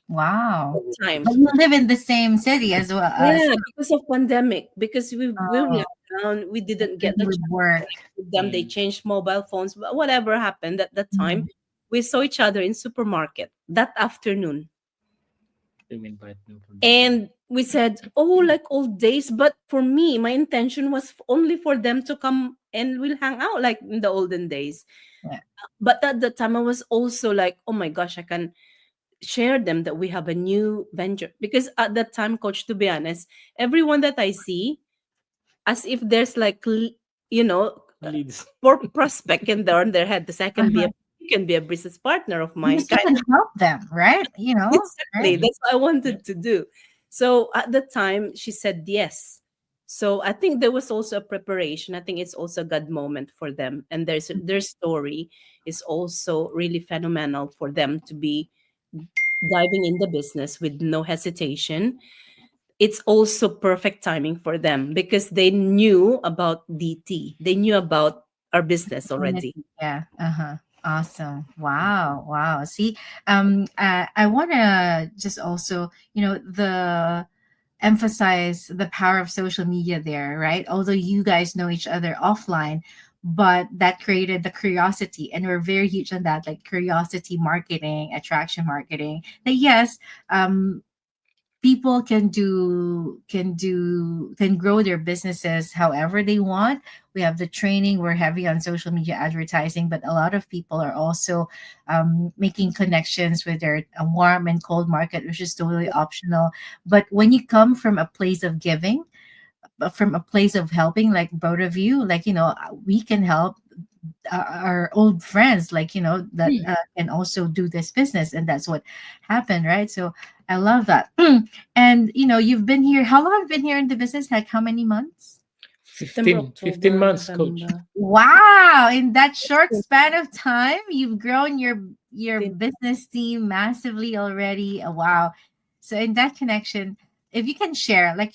Wow. At But times, you live in the same city as well as yeah, because of pandemic, because we were oh, locked down, we didn't get busy the with chance to work. connect with them. They Mm. changed mobile phones, but whatever happened at that time, Mhm. we saw each other in supermarket that afternoon. You invite them for dinner. And we said, oh, like old days. But for me, my intention was only for them to come and we'll hang out like in the olden days. Yeah. But at the time, I was also like, oh my gosh, I can share them that we have a new venture. Because at that time, coach, to be honest, everyone that I see, as if there's like, you know, Leads. for prospect in their head. The second be a Uh-huh. you can be a business partner of mine. Because you can help them, right? You know, Exactly. right? That's what I Yeah. wanted to do. So at the time, she said yes. So I think there was also a preparation. I think it's also a good moment for them. And their story is also really phenomenal for them to be diving in the business with no hesitation. It's also perfect timing for them because they knew about DT. They knew about our business already. Community. Yeah. Uh-huh. Awesome. Wow. Wow. See, I want to just also, the emphasize the power of social media there, right? Although you guys know each other offline, but that created the curiosity, and we're very huge on that, like curiosity marketing, attraction marketing. That yes, people can grow their businesses however they want. We have the training, we're heavy on social media advertising, but a lot of people are also making connections with their warm and cold market, which is totally optional. But when you come from a place of giving, from a place of helping, like both of you, like, we can help our old friends, like, that can also do this business, and that's what happened, right? So I love that. And you've been here, how long have you been here in the business, like how many months? September, 15 October, months, coach. November. Wow, in that short span of time, you've grown your business team massively already. Wow. So in that connection, if you can share, like,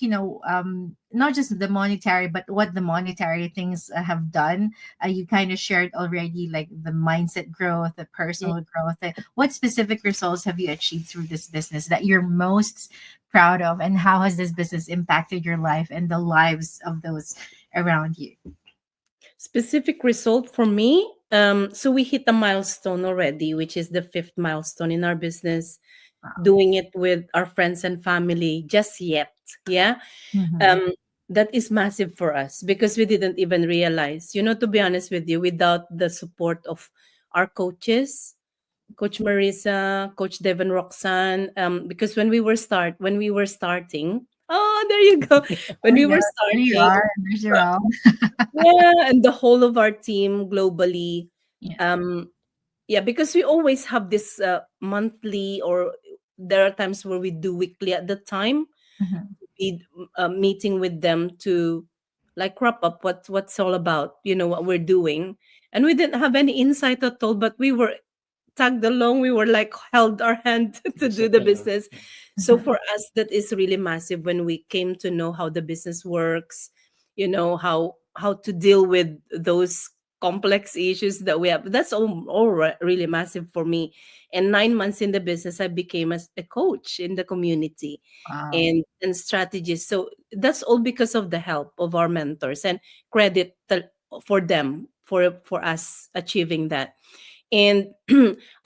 not just the monetary, but what the monetary things have done. You kind of shared already, like the mindset growth, the personal growth. What specific results have you achieved through this business that you're most proud of, and how has this business impacted your life and the lives of those around you? Specific result for me. So we hit a milestone already, which is the fifth milestone in our business. Wow. Doing it with our friends and family just yet, yeah. Mhm. Um, that is massive for us because we didn't even realize. To be honest with you, without the support of our coaches, Coach Marisa, Coach Devon Roxanne, because when we were starting, oh, there you go. When There we you go. were There you starting, are. There's your own. yeah, and the whole of our team globally. Yeah. Um, yeah, because we always have this monthly, or there are times where we do weekly at the time. Mhm. Be meeting with them to like wrap up what's all about, what we're doing. And we didn't have any insight at all, but we were tagged along. We were like held our hand to Because do of the the business. So Mhm. for us, that is really massive when we came to know how the business works, how to deal with those complex issues that we have. That's really massive for me. And 9 months in the business, I became a coach in the community Wow. and strategist. So that's all because of the help of our mentors, and credit for them for us achieving that. And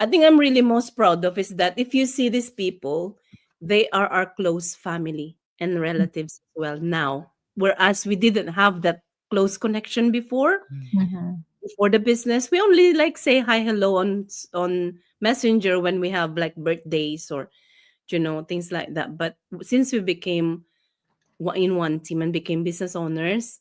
I think I'm really most proud of is that if you see these people, they are our close family and relatives as well now. Whereas we didn't have that close connection Mhm. before the business. We only like say hi hello on Messenger when we have like birthdays or things like that. But since we became in one team and became business owners,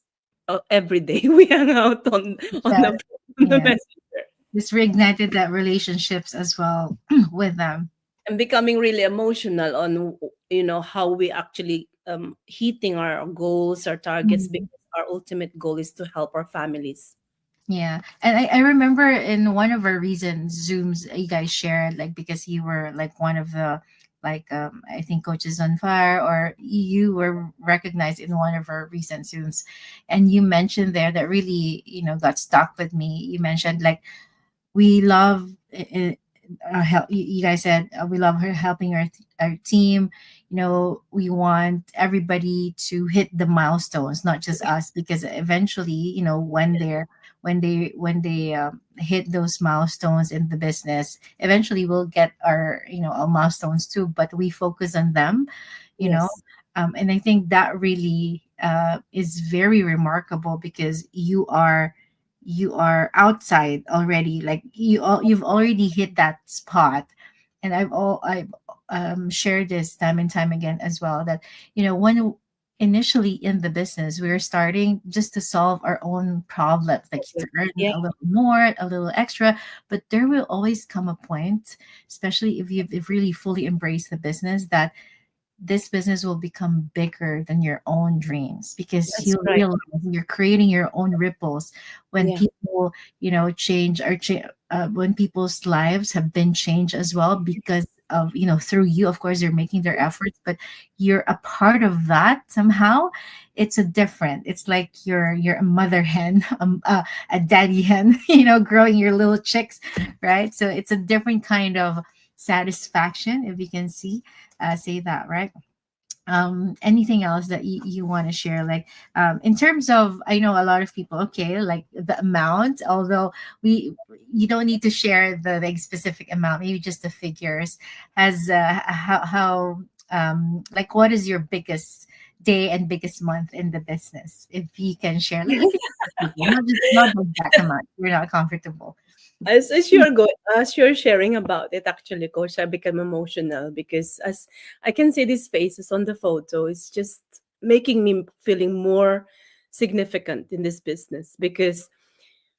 every day we hang out on Yeah. the Yeah. Messenger. This reignited that relationships as well with them. And becoming really emotional on how we actually hitting our goals, our targets, Mhm. because our ultimate goal is to help our families. Yeah. And I remember in one of our recent Zooms you guys shared, like, because you were like one of the like I think Coaches on Fire, or you were recognized in one of our recent Zooms, and you mentioned there that really got stuck with me. You mentioned like we love help. You guys said we love her helping our team. We want everybody to hit the milestones, not just us, because eventually, when they hit those milestones in the business, eventually we'll get our milestones too. But we focus on them, you know. Yes. And I think that really is very remarkable, because you are outside already, like you've already hit that spot. And I've shared this time and time again as well, that when initially in the business we were starting just to solve our own problems, like to earn Yeah. a little more, a little extra. But there will always come a point, especially if really fully embraced the business, that this business will become bigger than your own dreams, because That's you right. realize you're creating your own ripples when Yeah. people change, when people's lives have been changed as well, because of through you. Of course, they're making their efforts, but you're a part of that somehow. It's like you're a mother hen, a daddy hen, growing your little chicks, right? So it's a different kind of satisfaction, if you can say that, right? Anything else that you want to share, like in terms of, I know a lot of people, okay, like the amount, although we you don't need to share the like specific amount, maybe just the figures, as how like what is your biggest day and biggest month in the business, if you can share, like if it's possible, not the exact amount you're not comfortable. As you're sharing about it, actually, Coach, I become emotional because as I can see these faces on the photo, it's just making me feeling more significant in this business because,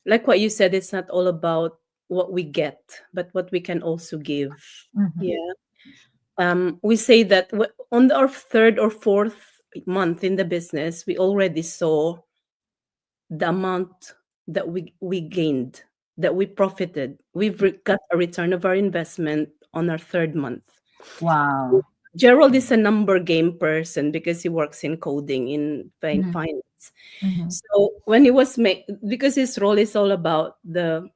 like what you said, it's not all about what we get, but what we can also give. Mhm. Yeah. We say that on our third or fourth month in the business, we already saw the amount that we gained, that we profited. Got a return of our investment on our third month. Wow. Gerald is a number game person because he works in coding in Mhm. finance. Mhm. So when he was because his role is all about the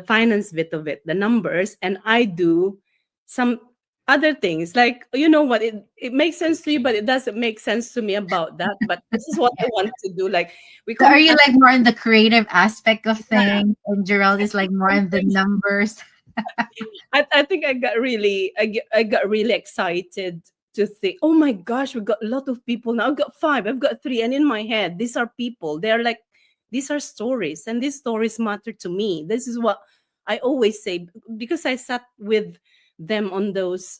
finance bit of it, the numbers, and I do some other things. Like, you know what, it makes sense to you, but it doesn't make sense to me about that. But this is what I want to do. Like we So are you compare. like more in the creative aspect of things, and Gerald is like more in the numbers? I think I got really excited to think, oh my gosh, we got a lot of people now. I've got five, I've got three, and in my head, these are people. They're like, these are stories, and these stories matter to me. This is what I always say because I sat with them on those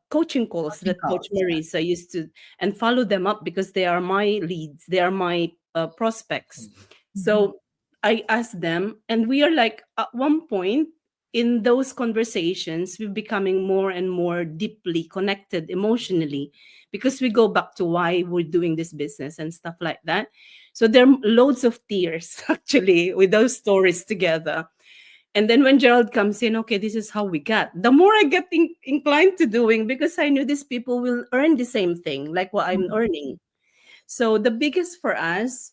coaching calls Coaching that Coach calls, Marisa used to, and follow them up because they are my leads, they are my prospects. yeah. Mhm. So I asked them, and we are like at one point in those conversations, we're becoming more and more deeply connected emotionally because we go back to why we're doing this business and stuff like that. So there are loads of tears actually with those stories together. And then when Gerald comes in, okay, this is how we got. The more I get inclined to doing because I knew these people will earn the same thing, like what I'm Mhm. earning. So the biggest for us,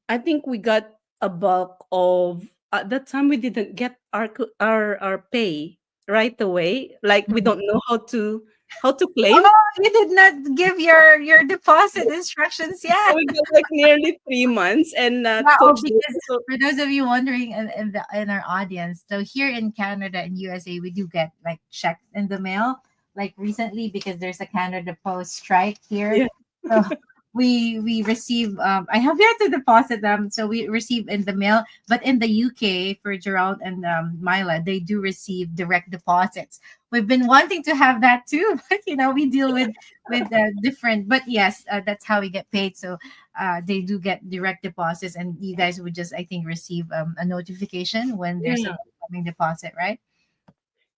I think we got a bulk of at that time we didn't get our pay right away. Like we Mhm. don't know how to claim. Oh, you did not give your deposit instructions So yet. we got like nearly 3 months, and Yeah, oh, Coach because Dave, so for those of you wondering in our audience, so here in Canada and USA, we do get like checks in the mail, like recently, because there's a Canada Post strike here. yeah, So we receive. I have yet to deposit them, so we receive in the mail. But in the UK, for Gerald and Myla, they do receive direct deposits. We've been wanting to have that too, but we deal with different. But yes, that's how we get paid. So they do get direct deposits, and you guys would just, I think, receive a notification when there's an yeah. incoming deposit, right?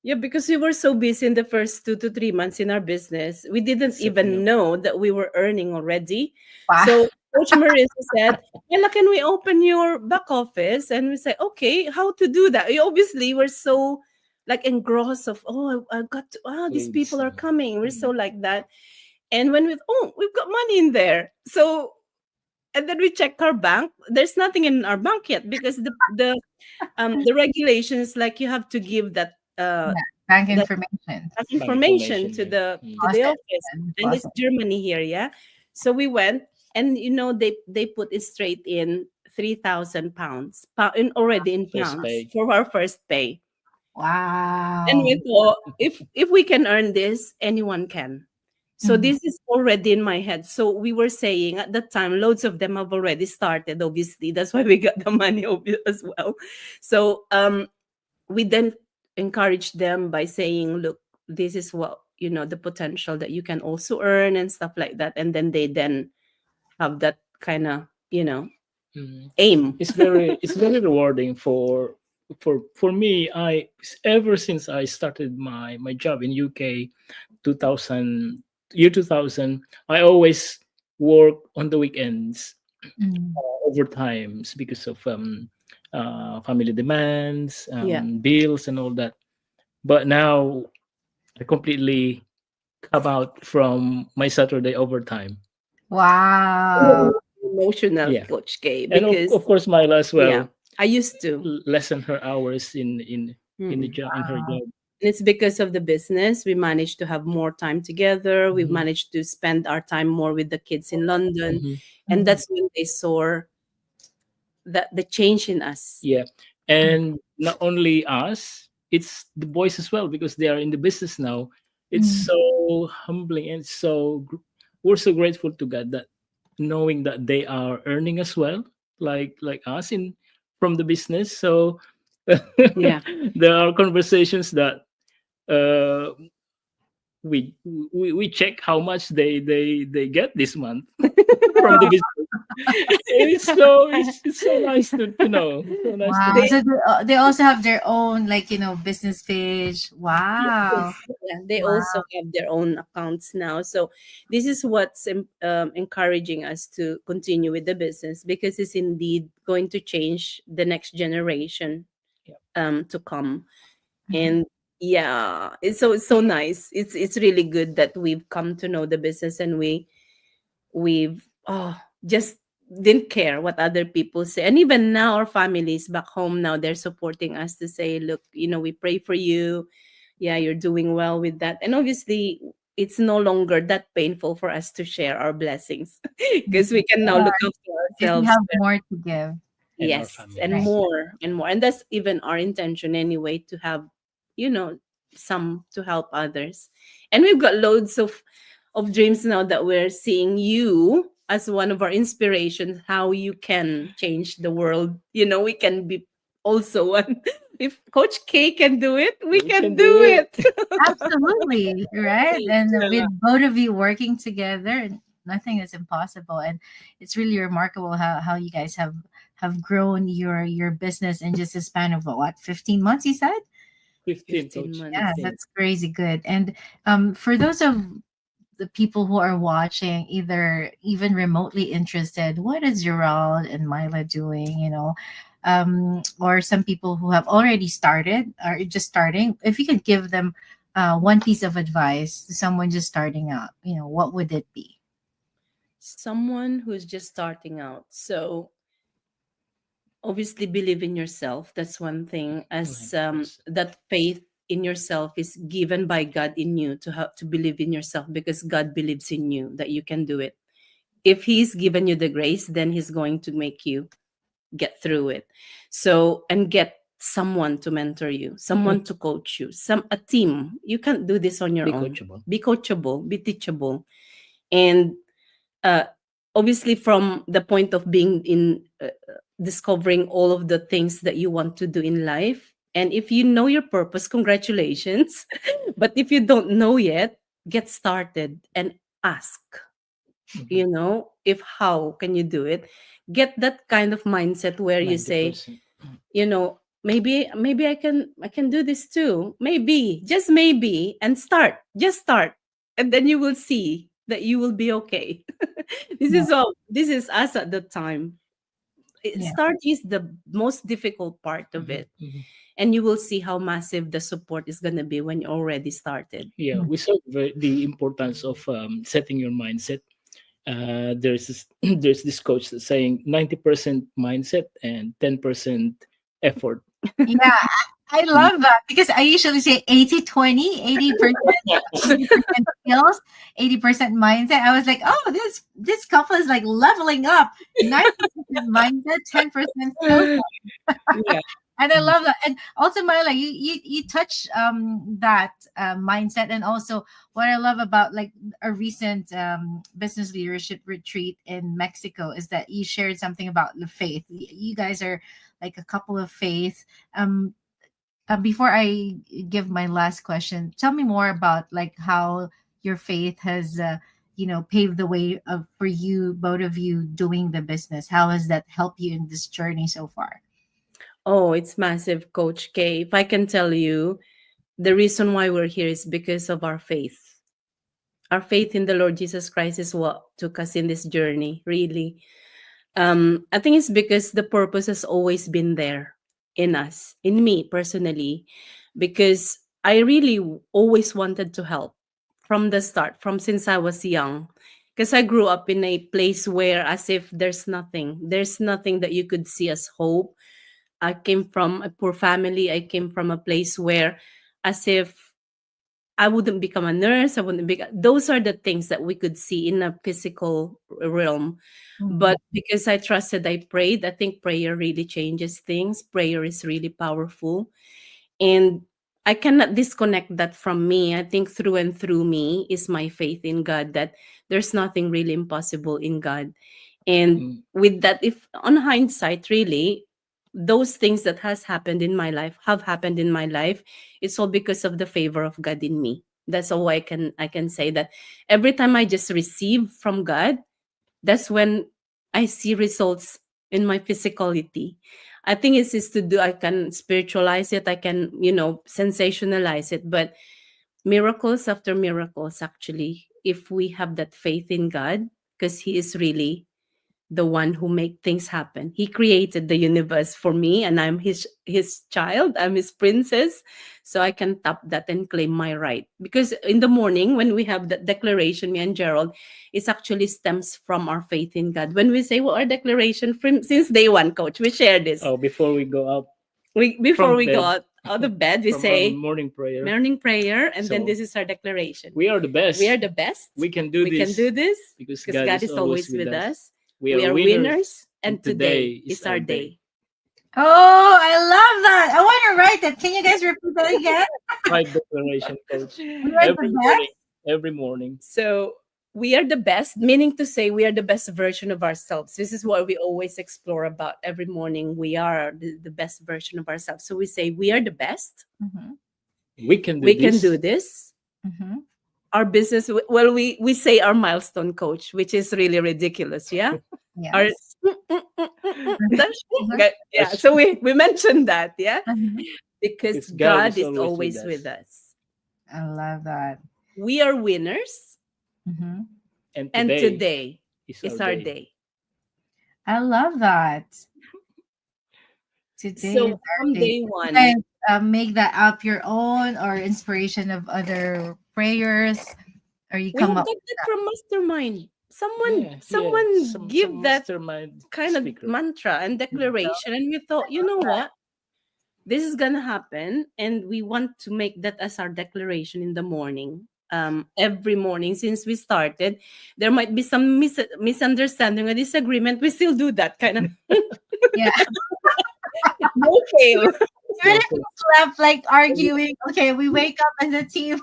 Yeah, because we were so busy in the first 2 to 3 months in our business, we didn't Setting even up. know that we were earning already. Wow. So Coach Marissa said, "Ella, can we open your back office?" And we said, "Okay, how to do that?" We obviously were so like engrossed of, oh, I got to, oh, these Leads. people are coming. We're so Mm. like that. And when we, oh, we've got money in there. So, and then we check our bank. There's nothing in our bank yet because the regulations, like you have to give Yeah. Bank that information. Bank information information. to Yeah. the Mm. to the Deposit office, and and it's deposit. Germany here, yeah. So we went, and they put it straight in 3,000 pounds, in already in First pounds pay. for our first pay. And we Wow. thought, if we can earn this, anyone can. So Mhm. this is already in my head. So we were saying at that time, loads of them have already started. Obviously, that's why we got the money as well. So we then encourage them by saying, look, this is what, the potential that you can also earn and stuff like that. And then they then have that kind of, Mm. aim. It's very rewarding for me. I ever since I started my job in UK, 2000 year 2000, I always work on the weekends, Mm. overtimes because of family demands, Yeah. bills and all that. But now I completely come out from my Saturday overtime. Wow. Emotional, Yeah, Coach K, and of, because of course Myla as yeah, well I used to. lessen her hours in the Mm. job, in her job. And it's because of the business. We managed to have more time together. We Mhm. managed to spend our time more with the kids in London. Mhm. And Mhm. that's when they saw the change in us. Yeah, and not only us, it's the boys as well because they are in the business now. It's Mhm. so humbling and we're so grateful to God that knowing that they are earning as well, like us in from the business. So Yeah. there are conversations that uh, we check how much they get this month from the business. It's so nice to know. So nice to Wow. know. They So they also have their own, like, business page. Wow. yeah, they Wow. also have their own accounts now. So this is what's encouraging us to continue with the business, because it's indeed going to change the next generation Yeah. to come. Mhm. And yeah, it's so nice. It's really good that we've come to know the business, and we've just didn't care what other people say. And even now our families back home now, they're supporting us to say, look, we pray for you. Yeah, you're doing well with that. And obviously it's no longer that painful for us to share our blessings because we can now Yeah, look after because you ourselves. have more to give. And our Yes, and Right. families. more and more. And that's even our intention anyway, to have, you know, some to help others. And we've got loads of dreams now that we're seeing you as one of our inspirations, how you can change the world. We can be also one. If Coach K can do it, we We can can do do it. it. Absolutely, right? And with Yeah. both of you working together, nothing is impossible. And it's really remarkable how you guys have grown your business in just a span of what, 15 months, you said? 15, 15 coach. Yeah, months. 15. that's crazy good. And for those of the people who are watching, either even remotely interested, what is Gerald and Myla doing, or some people who have already started or just starting, if you could give them one piece of advice to someone just starting out, what would it be? Someone who's just starting out. So obviously believe in yourself. That's one thing, as 100%. that faith in yourself is given by God in you, to have to believe in yourself, because God believes in you that you can do it. If he's given you the grace, then he's going to make you get through it. So, and get someone to mentor you, someone to coach you, a team. You can't do this on your Be own. coachable. Be coachable, be teachable. And uh, obviously from the point of being in discovering all of the things that you want to do in life, and if you know your purpose, congratulations. But if you don't know yet, get started and ask, Mhm. if how can you do it. Get that kind of mindset where you say, 90%. maybe I can do this too, maybe, just maybe, and start, and then you will see that you will be okay. This Yeah. is all, this is us at the time. Yeah. Starting is the most difficult part of Mhm, it, mhm. and you will see how massive the support is going to be when you already started. Yeah, Mm. we saw the importance of setting your mindset. There's this, there's this coach that's saying 90% mindset and 10% effort. Yeah, I Mm. love that because I usually say 80-20, 80% skills, 80% mindset. I was like, oh, this couple is like leveling up. 90% mindset, 10% skills. Yeah. And I love that. And also, Myla, you touch that mindset, and also what I love about like a recent business leadership retreat in Mexico is that you shared something about the faith. You guys are like a couple of faith. Um, Before I give my last question, tell me more about like how your faith has, paved the way for you, both of you, doing the business. How has that helped you in this journey so far? Oh, it's massive, Coach K. If I can tell you, the reason why we're here is because of our faith. Our faith in the Lord Jesus Christ is what took us in this journey, really. I think it's because the purpose has always been there in us, in me personally, because I really always wanted to help from the start, from since I was young. Because I grew up in a place where, as if there's nothing that you could see as hope. I came from a poor family. I came from a place where, as if I wouldn't become a nurse. I wouldn't be. Those are the things that we could see in a physical realm. Mm. But because I trusted, I prayed. I think prayer really changes things. Prayer is really powerful. And I cannot disconnect that from me. I think through and through me is my faith in God, that there's nothing really impossible in God. And Mm, with that, if on hindsight, really, those things that has happened in my life have happened in my life, it's all because of the favor of God in me. That's all I can say, that every time I just receive from God, that's when I see results in my physicality. I think it's just to do, I can spiritualize it, I can, sensationalize it, but miracles after miracles, actually, if we have that faith in God, because He is really the one who make things happen. He created the universe for me, and I'm his child. I'm his princess, so I can tap that and claim my right. Because in the morning when we have that declaration, me and Gerald, it actually stems from our faith in God. When we say, well, our declaration from since day one, Coach, we share this. oh, before we go out We before from we go bed, out of bed, we from our say morning prayer, morning prayer, and then so this is our declaration. we are the We best. are the best. We can do We can this do this because because God God is is always always with with us. us. We We are are winners, winners, and and today today is is our our day. day. Oh, I love that. I want to write that. Can you guys repeat that again? Right declaration, coach. We are the Every morning, best. every morning. So we are the best, meaning to say we are the best version of ourselves. This is what we always explore about every morning. We are the best version of ourselves. So we say we are the best. Mm-hmm. We can do We can do this. this. Mm-hmm. Our business, well, we say our milestone, Coach, which is really ridiculous. Yeah. Our Yes. yeah. So we mentioned that. Yeah. Mhm. Because Because God God is is always with always with us. us. I love that. We are winners, Hmm. And and today today is our is our day. day. I love that. Today is So our from day. day You one, guys make that up your own or inspiration of other prayers, or you we have come up got with that that? from Mastermind. Someone Yeah, yeah. someone Some give that mastermind kind of speaker. mantra and So, declaration, and we thought, you know what? This is gonna happen, and we want to make that as our declaration in the morning. Every morning since we started, there might be some misunderstanding or disagreement. We still do that kind of yeah. no fail. Even No, if coach. we left like arguing, okay, we wake up as a team.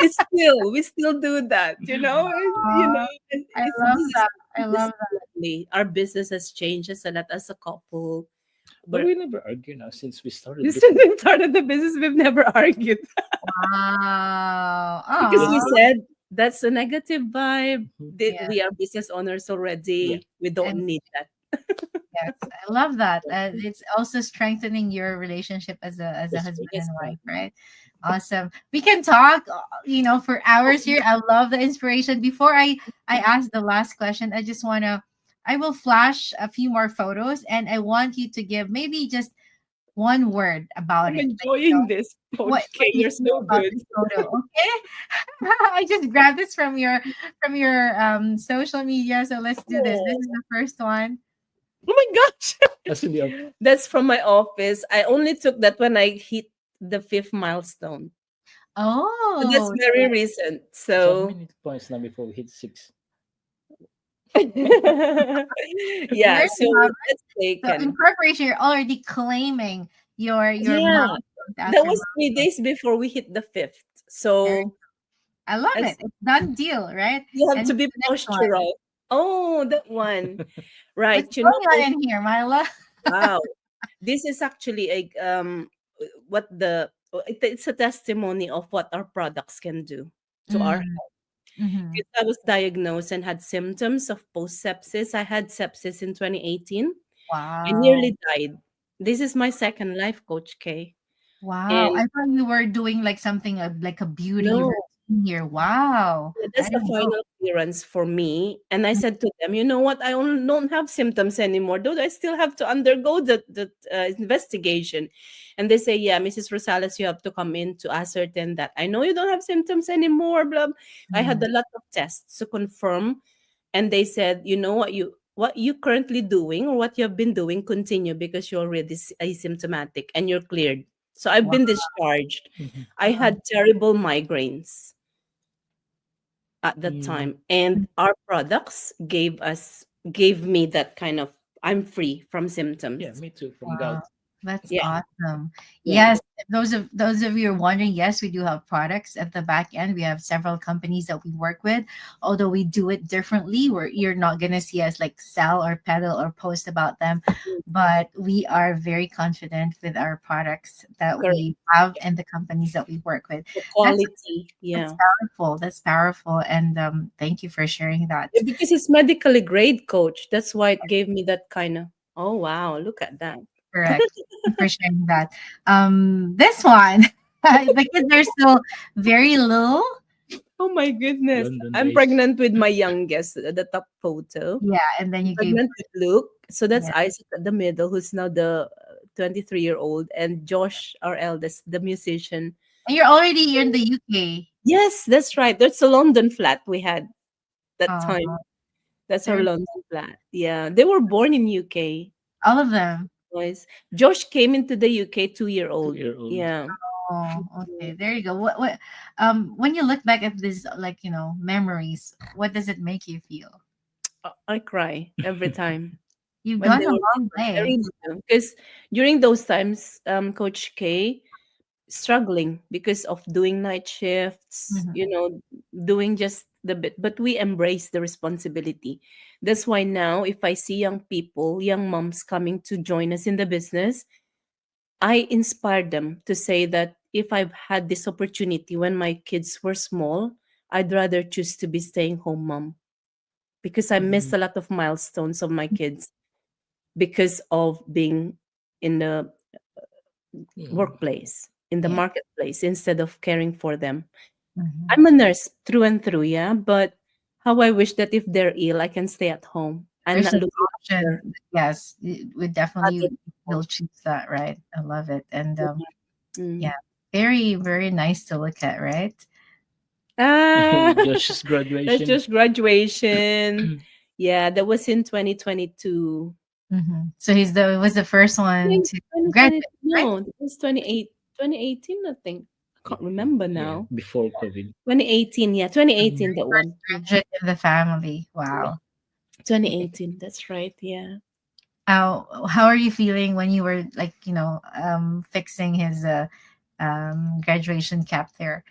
We still do that. Aw, I It's love this is that. I this love that. lovely. Our business has changed us a lot as a couple. But But we never argue now since we started since business. we started the business, we've never argued Wow. because Aw, we said that's a negative vibe. Mhm. yeah. We are business owners Yeah. already. We don't And need that. yes, I love that. It's also strengthening your relationship as a Yes, husband coach. Yes, and ma'am. wife, right? Awesome. We can talk, for hours here. I love the inspiration. Before I ask the last question, I just want to I will flash a few more photos, and I want you to give maybe just one word about I'm it. Like, enjoying this, what Coach K. you You're feel so about good. this photo, okay? I just grabbed this from your social media. So let's do this. This is Oh, the first one. oh my gosh. That's in the That's from my office. I only took that when I hit the fifth milestone. So that's Oh, very recent. so how So many points now before we hit 6? so yeah, there so you have. that's So in taken. preparation, you're already claiming your Yeah, milestones that after was milestones. 3 days before we hit the fifth. There, So I love it. as It's done deal, right? you have And to here's be the next one. postural. Oh, that one. Right. What's You know, going on in here, Myla? wow. This is actually a what the it's a testimony of what our products can do to our Mm, mm-hmm. because I was diagnosed and had symptoms of post sepsis. I had sepsis in 2018. I Wow. nearly died. This is my second life, Coach K. Wow. And I thought you were doing like something like a beauty no, routine here. Wow. yeah, I that's the didn't know. final clearance for me. And I said to them, you know what? Don't have symptoms anymore. Though I still have to undergo the investigation. And they say, yeah, Mrs. Rosales, you have to come in to ascertain that. I know you don't have symptoms anymore. Blah. I had Mhm. a lot of tests to confirm. And they said, you know what you currently doing or what you have been doing, continue because you're already asymptomatic and you're cleared. So I've Wow. been discharged. Mhm. I had terrible migraines at that Mm, time, and our products gave me that kind of I'm free from yeah, symptoms. me too, from Wow, gout. that's Yeah, awesome. yeah. Yes, those of you who are wondering, yes, we do have products at the back end. We have several companies that we work with. Although we do it differently, where you're not gonna see us like sell or peddle or post about them, but we are very confident with our products that Correct. we have and the companies that we work with. The That's quality, that's yeah. powerful. That's powerful, and thank you for sharing that. Yeah, because it's medically grade, coach. That's why it gave me that kind of, oh wow, look at that. Correct. Thank you for sharing that. This one, the kids are still very little. Oh my goodness. London I'm race. pregnant with my youngest, the top photo. Yeah, and then I'm you gave pregnant with Luke. So that's yeah, Isaac at the middle, who's now the 23-year-old, and Josh, our eldest, the musician. and you're already in the UK. Yes, that's right. That's a London flat we had that Oh, time. That's our they're London flat. Yeah, they were born in UK. all of them. Boys. Josh came into the UK 2-year old. 2-year-old. Yeah. Oh, okay. There you go. What when you look back at this like, memories, what does it make you feel? I cry every time You've when gone they a were long little. I way. really do. Because during those times, Coach K struggling because of doing night shifts, Mhm. doing just the bit. But we embrace the responsibility. That's why now, if I see young people, young moms coming to join us in the business, I inspire them to say that if I've had this opportunity when my kids were small, I'd rather choose to be staying home mom because I missed Mm, a lot of milestones of my kids because of being in the mm, workplace, in the Yeah. marketplace, instead of caring for them. Mhm. I'm a nurse through and through, yeah, but how I wish that if they're ill, I can stay at home and There's not an looking after option. Yes, we other definitely will people. choose that, right? I love it. And Mm. yeah, very, very nice to look at, right? Ah, Josh's that's graduation. just graduation. Yeah, that was in 2022. So was the first one Think to graduate, 2020, right? no, it was 2018, I think. I can't remember Yeah, now. before COVID. 2018, yeah, Mm. 2018, that one. Yeah. Graduate in the family. Yeah. Wow. 2018, that's right, yeah. How are you feeling when you were like, fixing his graduation cap there?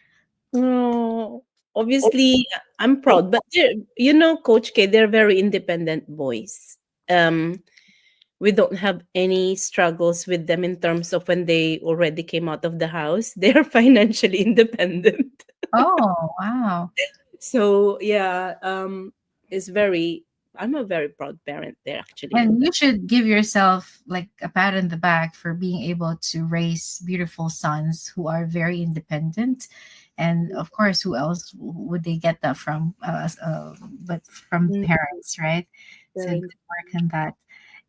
Oh, obviously, I'm proud, but Coach K, they're very independent boys. Um, we don't have any struggles with them in terms of when they already came out of the house. They are financially independent. Oh, wow. So yeah, it's very. I'm a very proud parent there actually of And them. you should give yourself like a pat on the back for being able to raise beautiful sons who are very independent. And of course, who else would they get that from? But from Mm, parents, right? So Very good nice. work on that.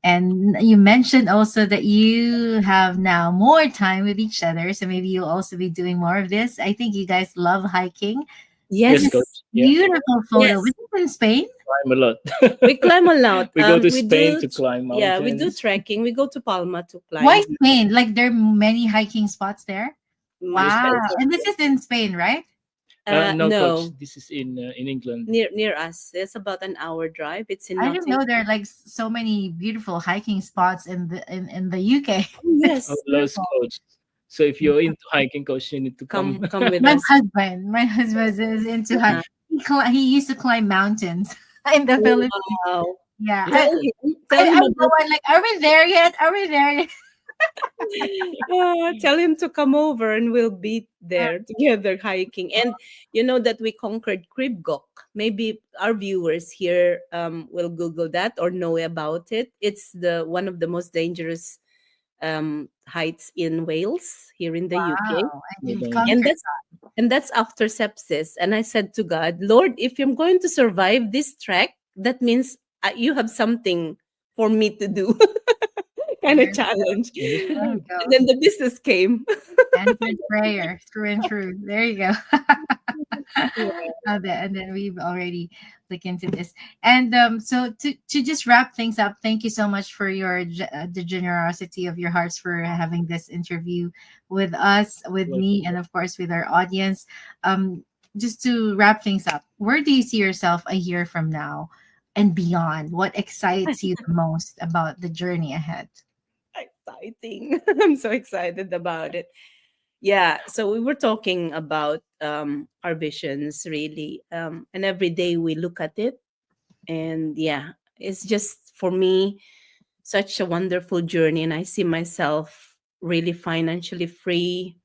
And you mentioned also that you have now more time with each other. So maybe you'll also be doing more of this. I think you guys love hiking. Yes, Yes, coach. This Yeah, beautiful photo. Was yes. it in Spain? climb a lot. We climb a lot. We go to We Spain do, to climb yeah, we do mountains. trekking. We go to Palma to Why climb. Spain? Like there are many hiking spots there. Yes, Wow. coach. And this is in Spain, right? No, coach. No, This is in England. near us. It's about an hour drive. It's in I didn't Nottingham. know there are like so many beautiful hiking spots in the UK. Oh, Oh, It's yes, loads, beautiful. coach. So if you're into hiking, coach, you need to come. come with My us. husband, my husband is into hike. Uh, He used to climb mountains in the oh, Philippines. wow. Yeah, Yeah, Tell coach. him, tell I him I'm the about. one like, are we there yet? Are we there yet? Tell him to come over and we'll be there together hiking. And you know that we conquered Cribgoch. Maybe our viewers here will Google that or know about it. It's the one of the most dangerous heights in Wales here in the UK. Wow, and Yeah, you've danger. And conquered. that's after sepsis. And I said to God, Lord, if I'm going to survive this trek, that means you have something for me to do. Kind of There, challenge. That's there you right. go. And then the business came. Answered prayer through and through. There you go. Yeah. And then we've already looked into this. And so to just wrap things up, thank you so much for the generosity of your hearts for having this interview with us, with Welcome. me, and of course with our audience. Um, just to wrap things up, where do you see yourself a year from now and beyond? What excites you the most about the journey ahead? Exciting. I'm so excited about it. Yeah. So we were talking about our visions really. And every day we look at it. And yeah, it's just for me such a wonderful journey. And I see myself really financially free,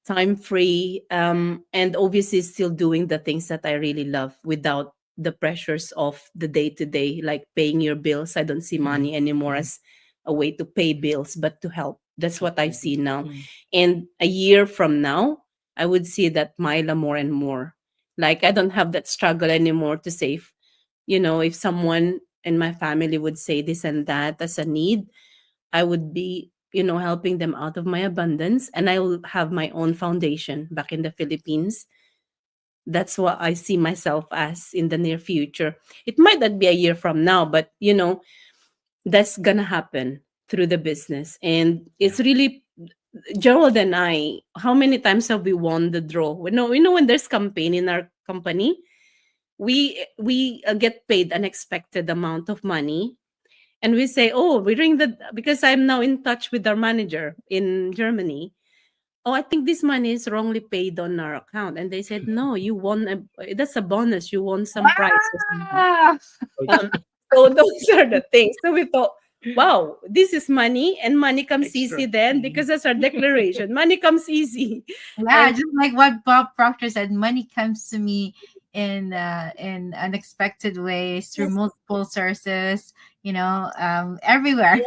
time free, and obviously still doing the things that I really love without the pressures of the day to day, like paying your bills. I don't see money anymore as a way to pay bills, but to help. That's what I see now. Mm. And a year from now, I would see that Myla more and more. Like I don't have that struggle anymore to save. If someone in my family would say this and that as a need, I would be, helping them out of my abundance, and I will have my own foundation back in the Philippines. That's what I see myself as in the near future. It might not be a year from now, but that's gonna happen through the business. And Yeah. it's really Gerald and I, how many times have we won the draw? We know when there's campaign in our company, we get paid unexpected amount of money, and we say, oh, we ring the because I'm now in touch with our manager in Germany. Oh, I think this money is wrongly paid on our account. And they said, no, you won that's a bonus, you won some prize or something. Wow. um, so those are the things. So we thought, wow, this is money, and money comes Extra. easy then, because that's our declaration. Money comes easy. Yeah, And just like what Bob Proctor said, money comes to me in unexpected ways through yes, multiple sources, everywhere.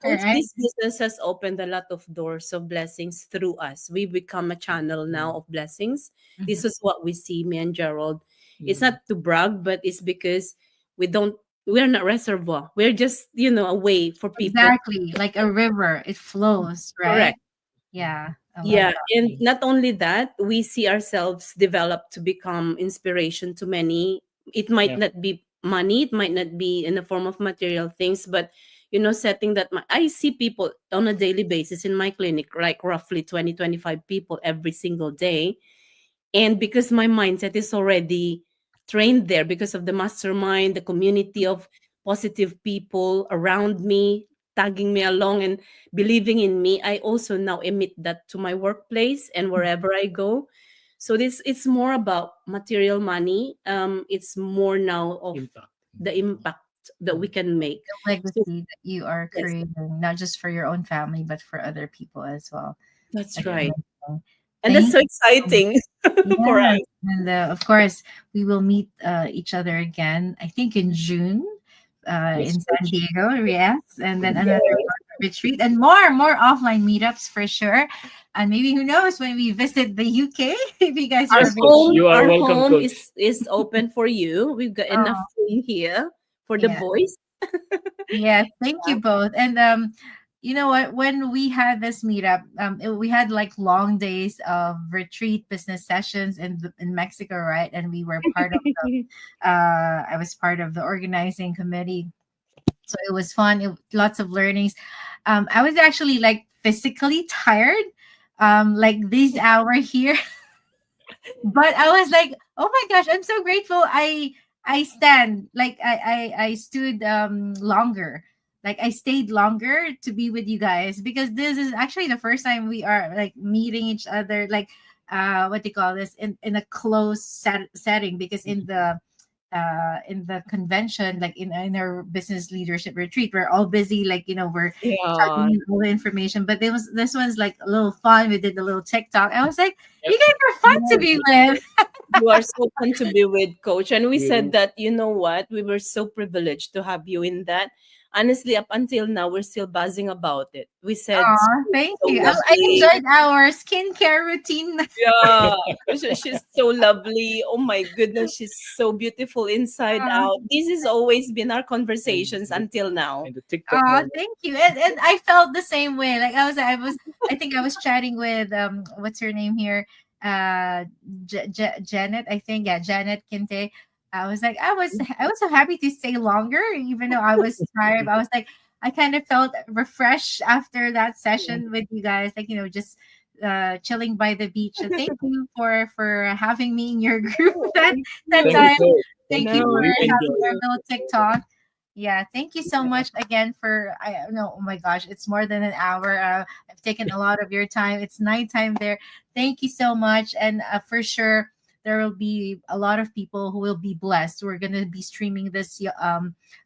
Coach, Right? this business has opened a lot of doors of blessings through us. We become a channel now Mm. of blessings. Mhm. This is what we see, me and Gerald. It's Mm. not to brag, but it's because we don't we're not reservoir. We're just, a way for people. Exactly. Like a river, it flows, right? Correct. Yeah, I love Yeah, that. and not only that, we see ourselves develop to become inspiration to many. It might Yeah. not be money, it might not be in the form of material things, but setting that I see people on a daily basis in my clinic, like roughly 20-25 people every single day. And because my mindset is already trained there because of the mastermind, the community of positive people around me, tagging me along and believing in me, I also now emit that to my workplace and wherever I go. So this it's more about material money. It's more now of Impact. the impact that we can make. The So legacy that you are yes, creating, not just for your own family, but for other people as well. that's That's Yeah. right. amazing. And that's Thank so you. exciting for Yes, us. and of course, we will meet each other again. I think in June, Yes, in San coach. Diego, yes, and then Mm. another retreat and more offline meetups for sure. And maybe who knows when we visit the UK, if you guys are Our Yes, available. coach. home, You are our welcome, home coach. is open for you. We've got enough Oh, room here for the yeah. boys. Yes, thank you both. And you know what? When we had this meetup, we had like long days of retreat business sessions in Mexico, right? And we were part of I was part of the organizing committee, so it was fun. Lots of learnings. I was actually like physically tired, like this hour here. But I was like, oh my gosh, I'm so grateful. I stand like I stood longer. Like I stayed longer to be with you guys because this is actually the first time we are like meeting each other, like what do you call this, in a close setting, because in the convention, like in our business leadership retreat, we're all busy, like, you know, we're Yeah. chugging in all the information. But there was this one's like a little fun. We did a little TikTok. I was like, Yep. you guys are fun to be with. You are so fun to be with, Coach. And we said You that, you know what? We were so privileged to have you in that. Honestly, up until now, we're still buzzing about it. We said Aw, she's thank so you. I lovely. enjoyed our skincare routine. Yeah, she's so lovely. Oh my goodness, she's so beautiful inside Aw, out. This has always been our and conversations until now. and the TikTok aw, moment. thank you. And I felt the same way. Like I think I was chatting with what's her name here? Uh Janet, I think. Yeah, Janet Kinte. I was so happy to stay longer, even though I was tired. I was like, I kind of felt refreshed after that session with you guys, like, you know, just chilling by the beach. So thank you for having me in your group Oh, that thank that Thank you, time. you. coach. Thank Thank No, you you. for We thank having enjoy. our you. little TikTok. Yeah, thank you so much again for, I don't know, oh my gosh, it's more than an hour. I've taken a lot of your time. It's nighttime there. Thank you so much. And for sure, there will be a lot of people who will be blessed. We're going to be streaming this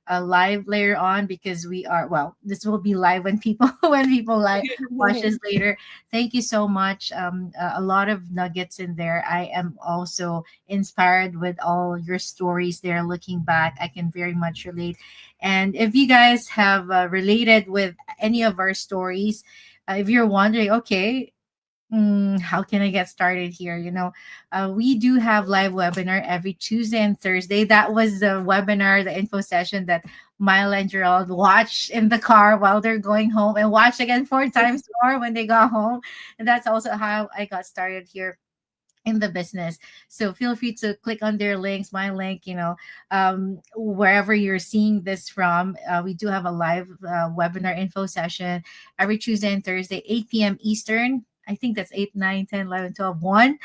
live later on, because we are, well, this will be live when people when people like watch this later. Thank you so much. A lot of nuggets in there. I am also inspired with all your stories there. Looking back, I can very much relate. And if you guys have related with any of our stories, if you're wondering, okay, how can I get started here? You know, we do have live webinar every Tuesday and Thursday. That was the webinar, the info session that Myla and Gerald watch in the car while they're going home, and watch again four times more when they got home. And that's also how I got started here in the business. So feel free to click on their links, my link, you know, wherever you're seeing this from. We do have a live webinar info session every Tuesday and Thursday, 8 p.m. Eastern. I think that's 8, 9, 10, 11, 12, 1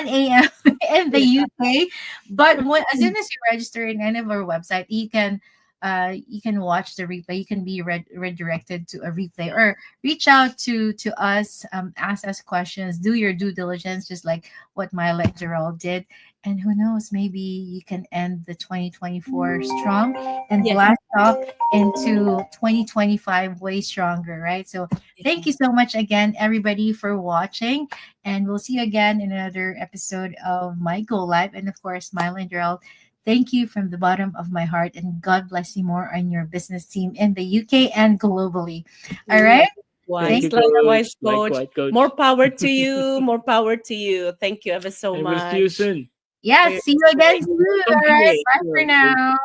a.m. in the UK. But as soon as you register in any of our website, you can watch the replay. You can be redirected to a replay, or reach out to us, ask us questions, do your due diligence, just like what Myla Gerald did. And who knows, maybe you can end the 2024 strong and Yes. blast off into 2025 way stronger, right? So thank you so much again, everybody, for watching. And we'll see you again in another episode of My Go Live. And of course, Myla Gerald, thank you from the bottom of my heart. And God bless you more on your business team in the UK and globally. All right. Thank Likewise, Thank you, you. coach. likewise, Coach. Likewise, coach. More power to you. More power to you. Thank you ever so And we'll see you much. soon. Yeah, For your see you again soon. Welcome All right. here. Bye for now.